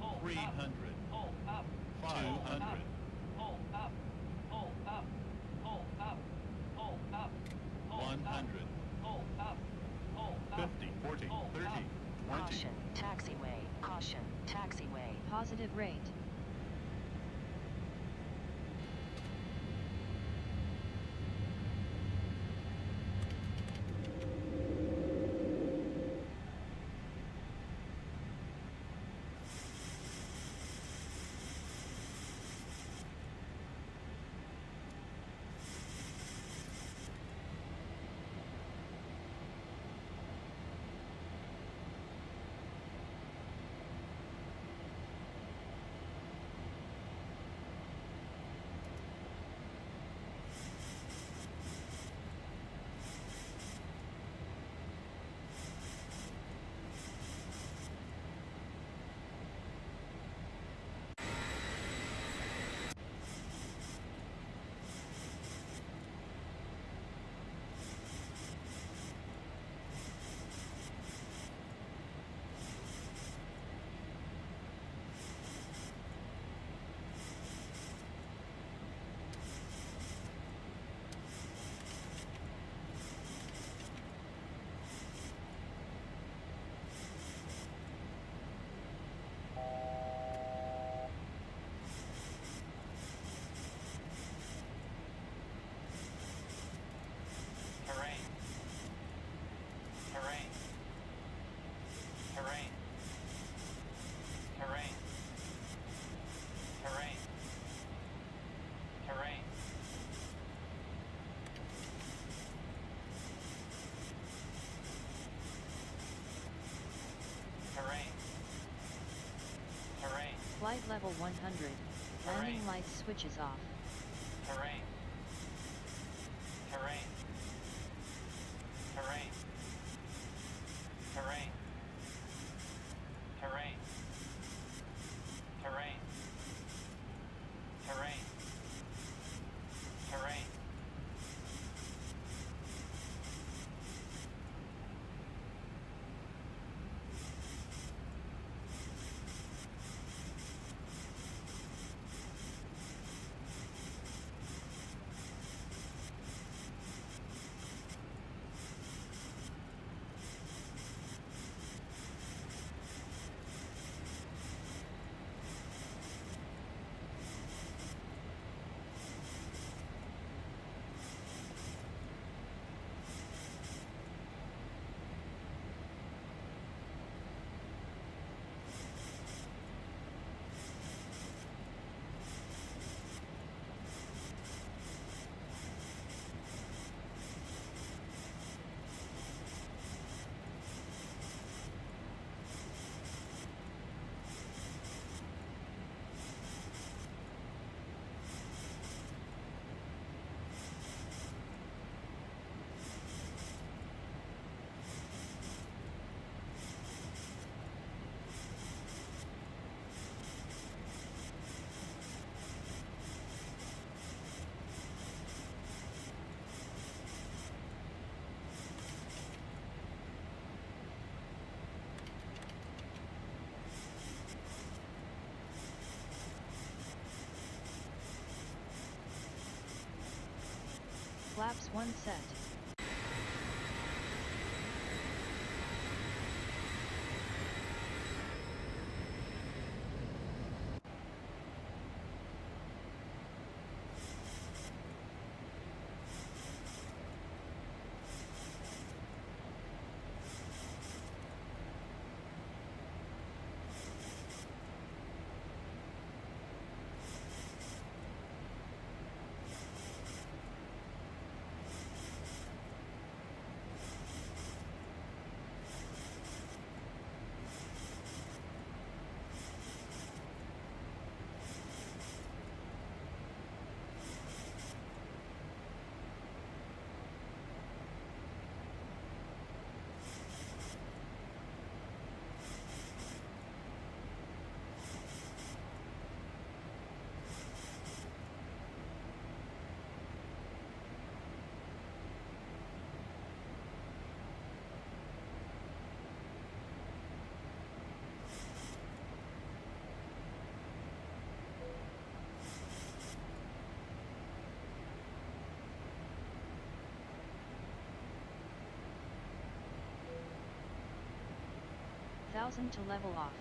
[SPEAKER 1] Hold
[SPEAKER 9] 300.
[SPEAKER 1] up. Hold up.
[SPEAKER 9] 500.
[SPEAKER 1] Hold up. Hold up. Hold up. Hold up. Hold up.
[SPEAKER 9] 100.
[SPEAKER 1] Hold up. Hold up.
[SPEAKER 9] 50, 40,
[SPEAKER 1] Hold
[SPEAKER 9] 30,
[SPEAKER 1] up.
[SPEAKER 9] 20.
[SPEAKER 10] Caution, taxiway, caution, taxiway.
[SPEAKER 7] Positive rate.
[SPEAKER 1] Terrain. Terrain. Terrain. Terrain. Terrain. Terrain. Terrain. Terrain.
[SPEAKER 7] Flight level 100. Landing lights switches off.
[SPEAKER 1] Terrain. Terrain. Terrain. Terrain. Terrain. Terrain. Terrain. Terrain.
[SPEAKER 7] Flaps 1 set. Thousand to level off.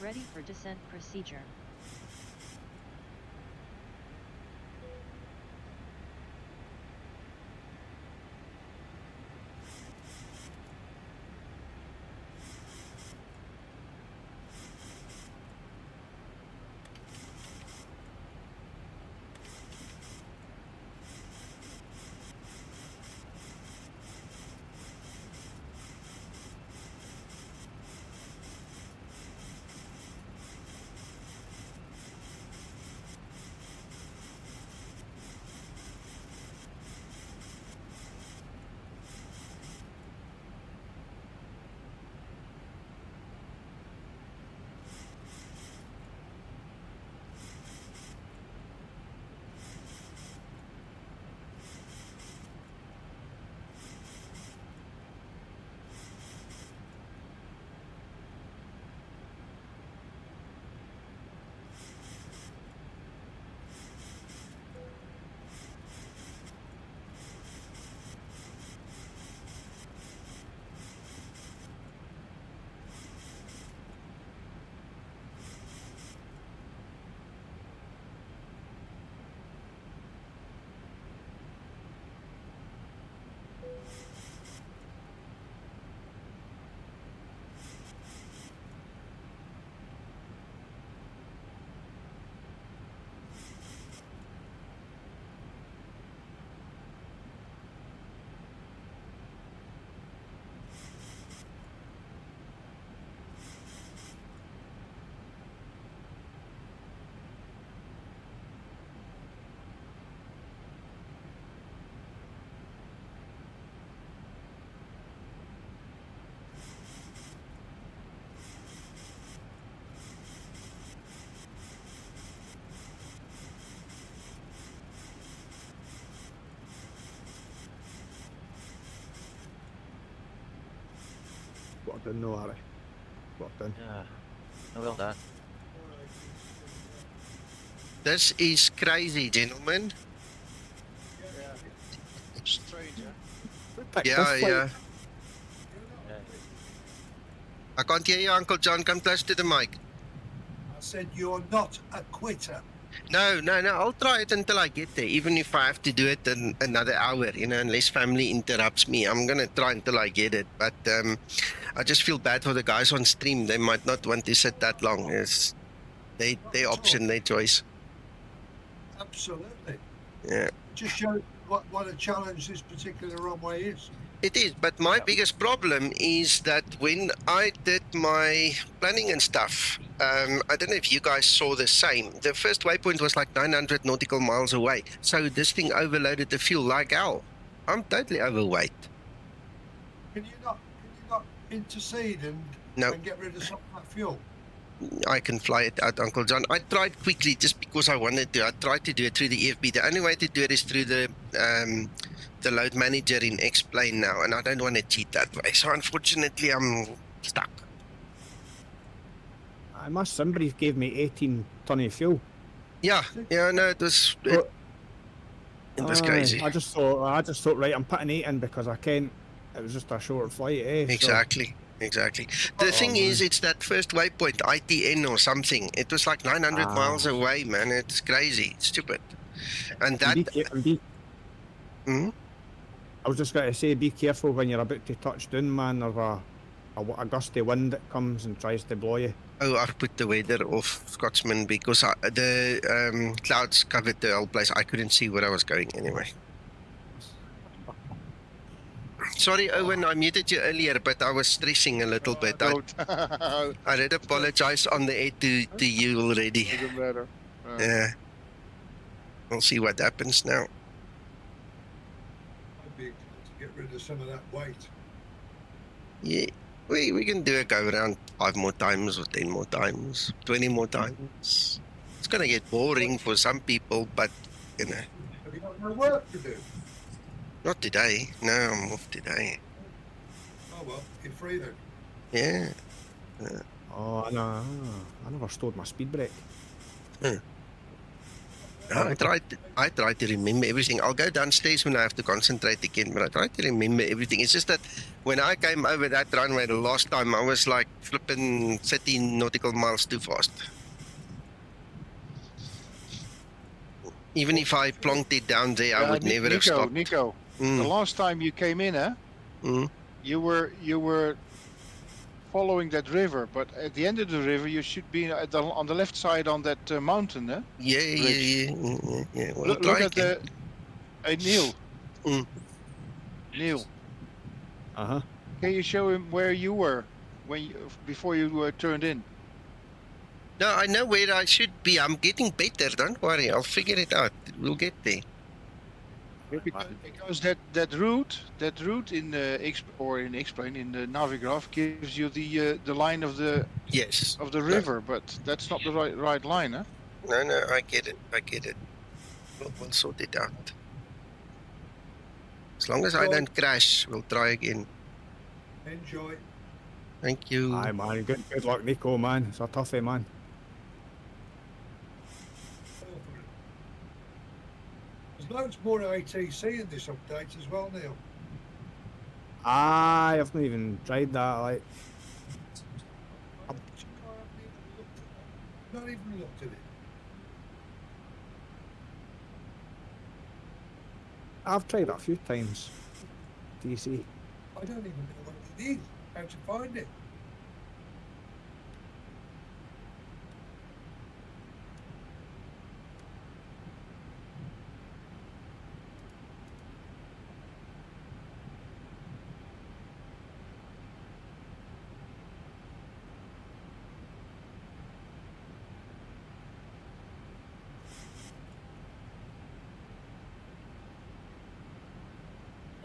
[SPEAKER 7] Ready for descent procedure.
[SPEAKER 11] Got done, no, Harry. Got done.
[SPEAKER 12] Yeah. Oh, well done.
[SPEAKER 2] This is crazy, gentlemen.
[SPEAKER 8] Strange, huh?
[SPEAKER 2] Yeah, yeah.
[SPEAKER 12] Yeah.
[SPEAKER 2] I can't hear you, Uncle John. Come close to the mic.
[SPEAKER 6] I said you're not a quitter.
[SPEAKER 2] No. I'll try it until I get there, even if I have to do it in another hour, unless family interrupts me. I'm going to try until I get it. But I just feel bad for the guys on stream. They might not want to sit that long. It's their option, their choice.
[SPEAKER 6] Absolutely.
[SPEAKER 2] Yeah.
[SPEAKER 6] Just show what a challenge this particular runway is.
[SPEAKER 2] It is, but my biggest problem is that when I did my planning and stuff, I don't know if you guys saw the same. The first waypoint was like 900 nautical miles away. So this thing overloaded the fuel like hell. I'm totally overweight.
[SPEAKER 6] Can you not intercede and get rid of some of that fuel?
[SPEAKER 2] I can fly it out, Uncle John. I tried quickly just because I wanted to. I tried to do it through the EFB. The only way to do it is through the load manager in X-Plane now, and I don't want to cheat that way. So unfortunately, I'm stuck.
[SPEAKER 11] My Simbrief gave me 18 ton of fuel.
[SPEAKER 2] Yeah, no, it was crazy.
[SPEAKER 11] I just thought, right, I'm putting 8 in because I can't. It was just a short flight, eh?
[SPEAKER 2] Exactly. The thing is, it's that first waypoint, ITN or something. It was like 900 miles away, man. It's crazy. It's stupid. And that...
[SPEAKER 11] I was just going to say, be careful when you're about to touch down, man. There's a gusty wind that comes and tries to blow you.
[SPEAKER 2] Oh, I've put the weather off, Scotsman, because the clouds covered the whole place. I couldn't see where I was going anyway. Sorry, Owen, I muted you earlier, but I was stressing a little bit. I did apologize on the air to you already.
[SPEAKER 8] Doesn't matter.
[SPEAKER 2] Yeah. We'll see what happens now.
[SPEAKER 6] I'd be able to get rid of some of that weight.
[SPEAKER 2] Yeah, we can do a go around 5 more times or 10 more times, 20 more times. It's going to get boring for some people, but,
[SPEAKER 6] Have you got no work to do?
[SPEAKER 2] Not today. No, I'm off today.
[SPEAKER 6] Oh, well, you're free then.
[SPEAKER 2] Yeah.
[SPEAKER 11] Oh, no. I never stored my speed brake.
[SPEAKER 2] I try to remember everything. I'll go downstairs when I have to concentrate again, but I try to remember everything. It's just that when I came over that runway the last time, I was like flipping 13 nautical miles too fast. Even if I plonked it down there, I would never have stopped.
[SPEAKER 8] Nico, the last time you came in, you were following that river, but at the end of the river, you should be on the left side on that mountain, eh?
[SPEAKER 2] Yeah. Well,
[SPEAKER 8] look at the... Hey, Neil. Neil. Can you show him where you were before you turned in?
[SPEAKER 2] No, I know where I should be. I'm getting better. Don't worry. I'll figure it out. We'll get there.
[SPEAKER 8] Because that route in X-Plane in the Navigraph gives you the line of the river, but that's not the right line, huh?
[SPEAKER 2] No, I get it. We'll sort it out. As long as I don't crash, we'll try again.
[SPEAKER 6] Enjoy.
[SPEAKER 2] Thank you.
[SPEAKER 11] Aye, man. Good luck, Nico, man. It's a toughie, man.
[SPEAKER 6] There's loads more ATC in this update as well, Neil.
[SPEAKER 11] Aye, I've not even tried that, like.
[SPEAKER 6] Not even looked at it.
[SPEAKER 11] I've tried it a few times. DC.
[SPEAKER 6] I don't even know what it is, how to find it.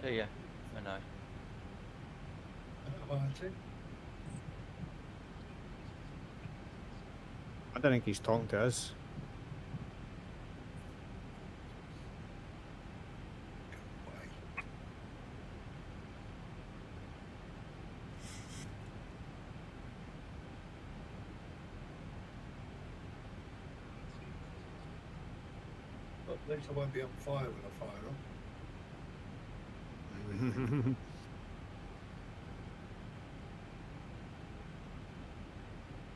[SPEAKER 12] Oh yeah, I know.
[SPEAKER 11] I don't think he's talking to us.
[SPEAKER 6] At least I won't be on fire when I fire up.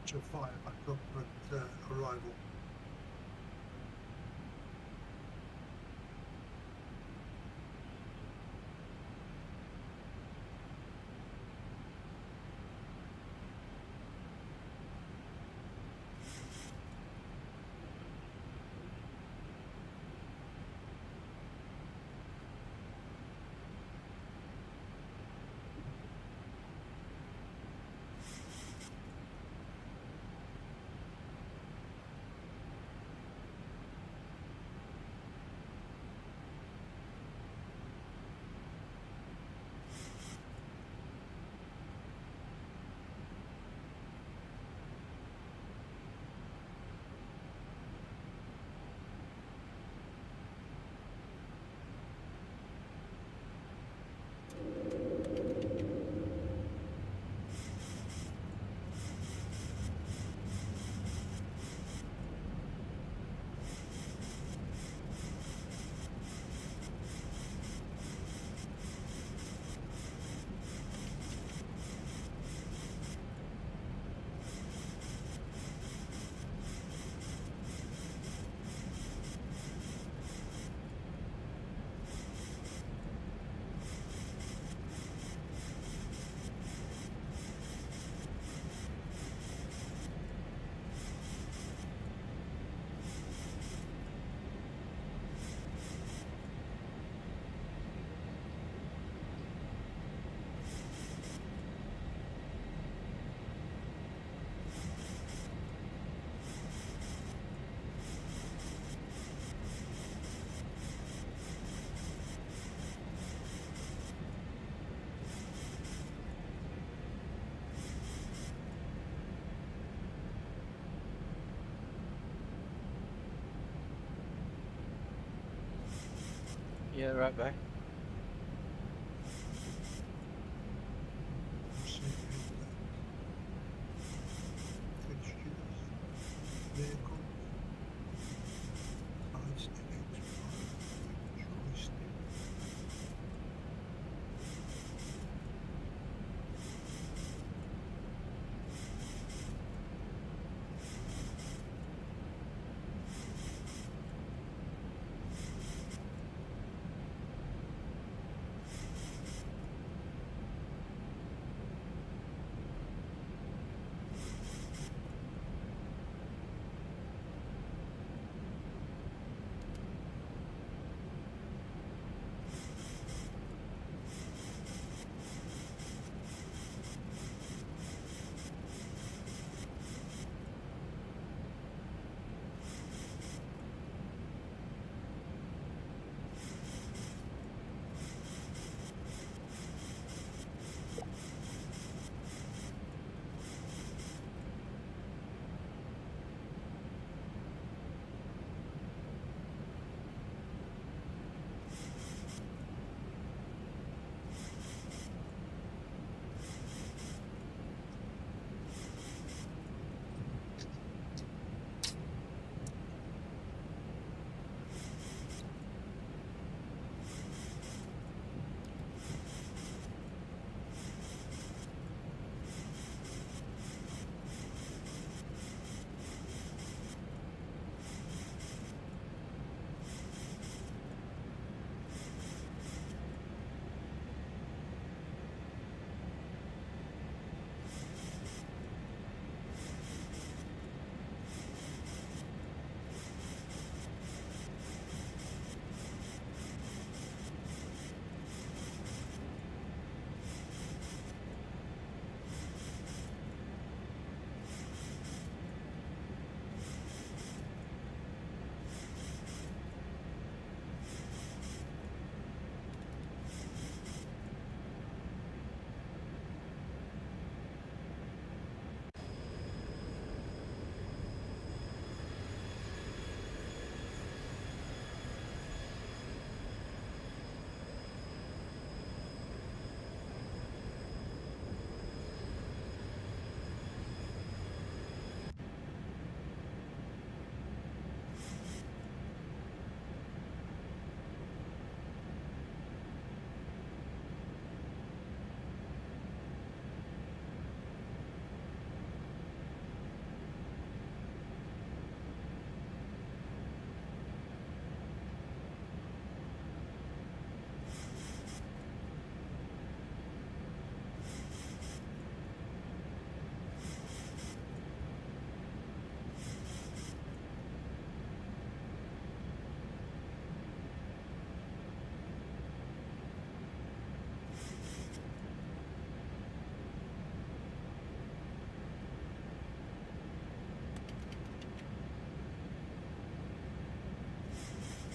[SPEAKER 6] She'll fire back up at arrival.
[SPEAKER 12] Yeah, right back.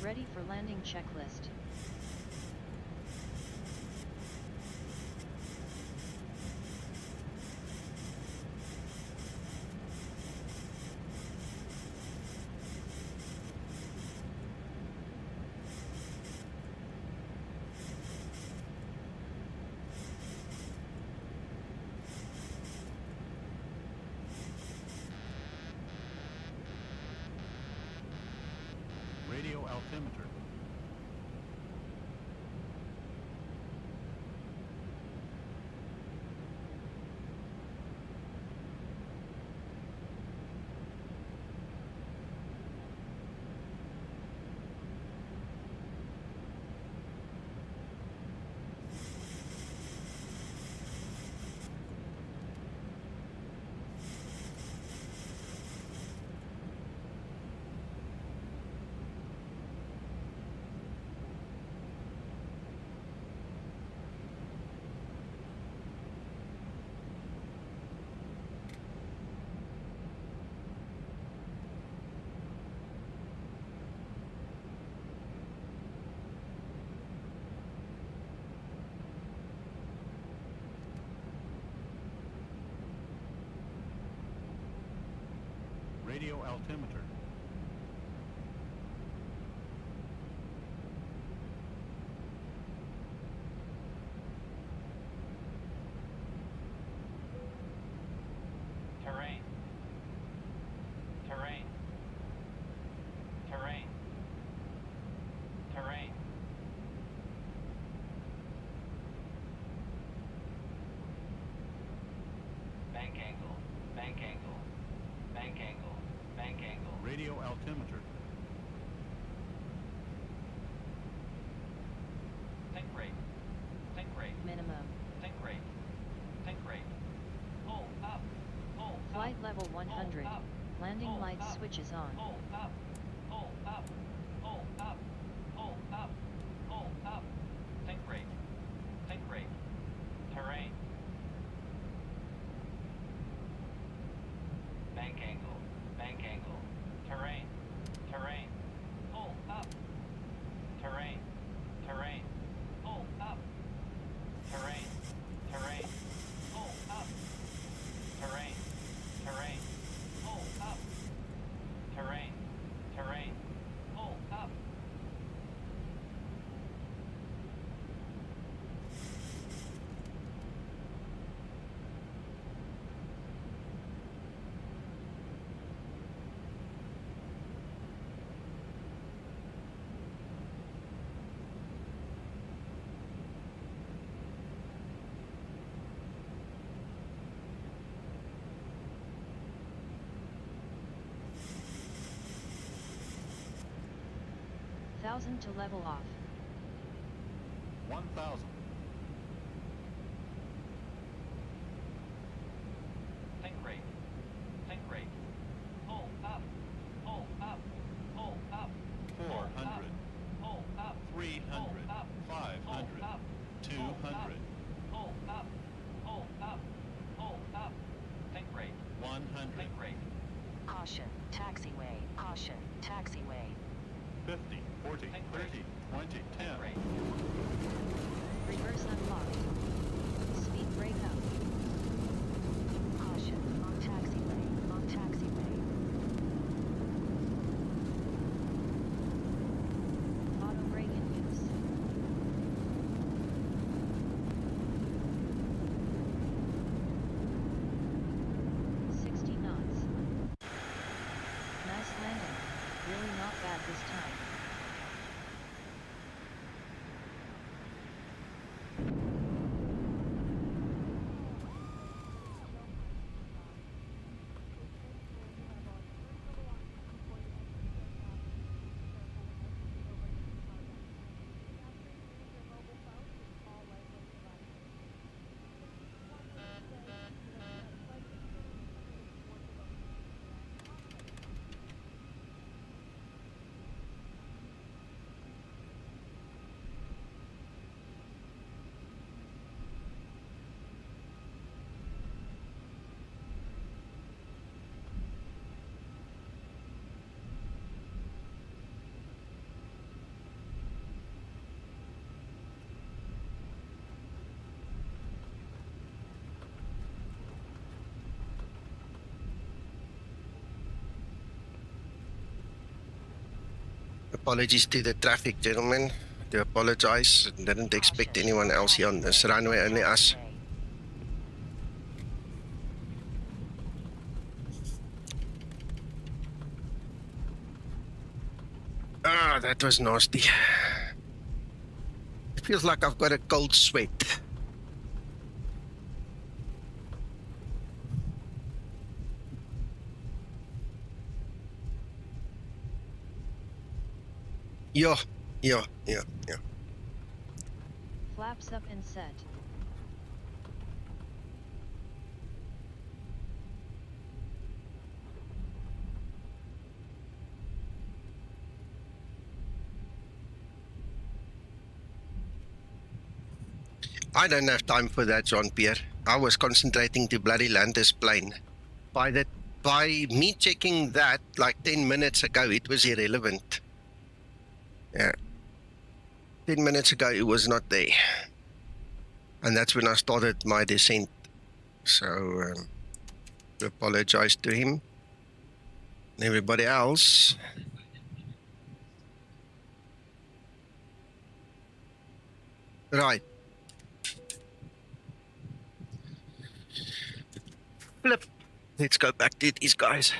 [SPEAKER 7] Ready for landing checklist.
[SPEAKER 9] Radio altimeter. Radio altimeter.
[SPEAKER 1] Terrain. Terrain. Terrain. Terrain. Bank angle. Bank angle. Bank angle. Bank angle.
[SPEAKER 9] Radio altimeter.
[SPEAKER 1] Sink rate. Sink rate.
[SPEAKER 7] Minimum.
[SPEAKER 1] Sink rate. Sink rate. Pull up. Pull
[SPEAKER 7] Flight
[SPEAKER 1] up.
[SPEAKER 7] level 100.
[SPEAKER 1] Pull up.
[SPEAKER 7] Landing
[SPEAKER 1] Pull
[SPEAKER 7] lights
[SPEAKER 1] up.
[SPEAKER 7] switches on.
[SPEAKER 1] Pull up. Pull up. Pull up. Pull up. Pull up. Sink rate. Sink rate. Terrain. Bank angle. Bank angle. Terrain. Terrain. Pull up. Terrain. Terrain. Pull up. Terrain. Terrain. Pull up. Terrain. Terrain. Pull up. Terrain. Terrain. Pull up.
[SPEAKER 7] Thousand to level off.
[SPEAKER 9] 1000.
[SPEAKER 1] Sink rate. Sink rate. Pull up. Pull up. Pull up.
[SPEAKER 9] 400.
[SPEAKER 1] Pull up.
[SPEAKER 9] 300. 500. 200.
[SPEAKER 1] Pull up. Pull up. Pull up. Sink rate.
[SPEAKER 9] 100.
[SPEAKER 1] Sink rate.
[SPEAKER 10] Caution, taxiway. Caution, taxiway.
[SPEAKER 9] 50. 40. 30. 20. 10.
[SPEAKER 7] Reverse unlocked. Speed brake up.
[SPEAKER 10] Caution, on taxiway. On taxiway.
[SPEAKER 7] Auto brake in use. knots. Nice landing. Really not bad this time.
[SPEAKER 2] Apologies to the traffic, gentlemen. Do apologize. Didn't expect anyone else here on this runway, only us. Ah, that was nasty. It feels like I've got a cold sweat. Yeah.
[SPEAKER 7] Flaps up and set.
[SPEAKER 2] I don't have time for that, Jean-Pierre. I was concentrating to bloody land this plane. By me checking that like 10 minutes ago, it was irrelevant. Yeah. 10 minutes ago, it was not there. And that's when I started my descent. So, I apologize to him and everybody else. Right. Flip. Let's go back to these guys.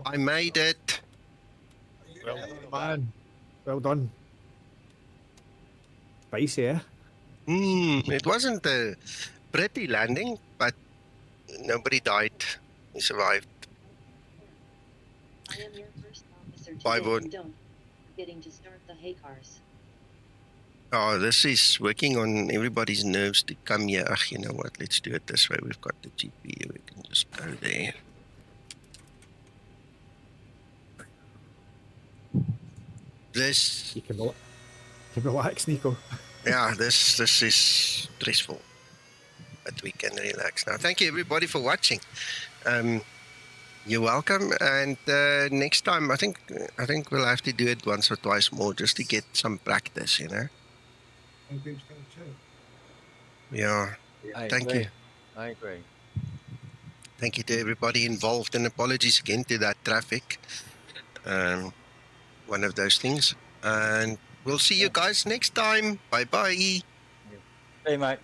[SPEAKER 2] I made it.
[SPEAKER 11] Well done, man. Well done. Spicy, eh?
[SPEAKER 2] It wasn't a pretty landing, but nobody died. We survived.
[SPEAKER 13] I am your first officer
[SPEAKER 2] Bye,
[SPEAKER 13] today,
[SPEAKER 2] Vaughn.
[SPEAKER 13] and don't forgetting to start the hay cars.
[SPEAKER 2] Oh, this is working on everybody's nerves to come here. Ach, you know what? Let's do it this way. We've got the GP. We can just go there. This.
[SPEAKER 11] You can relax, Nico.
[SPEAKER 2] Yeah, this is stressful, but we can relax now. Thank you, everybody, for watching. You're welcome. And next time, I think we'll have to do it once or twice more just to get some practice, you know.
[SPEAKER 6] I think so too.
[SPEAKER 2] Yeah. Thank you.
[SPEAKER 12] I agree.
[SPEAKER 2] Thank you to everybody involved, and apologies again to that traffic. One of those things. And we'll see you guys next time. Bye-bye.
[SPEAKER 12] Hey, mate.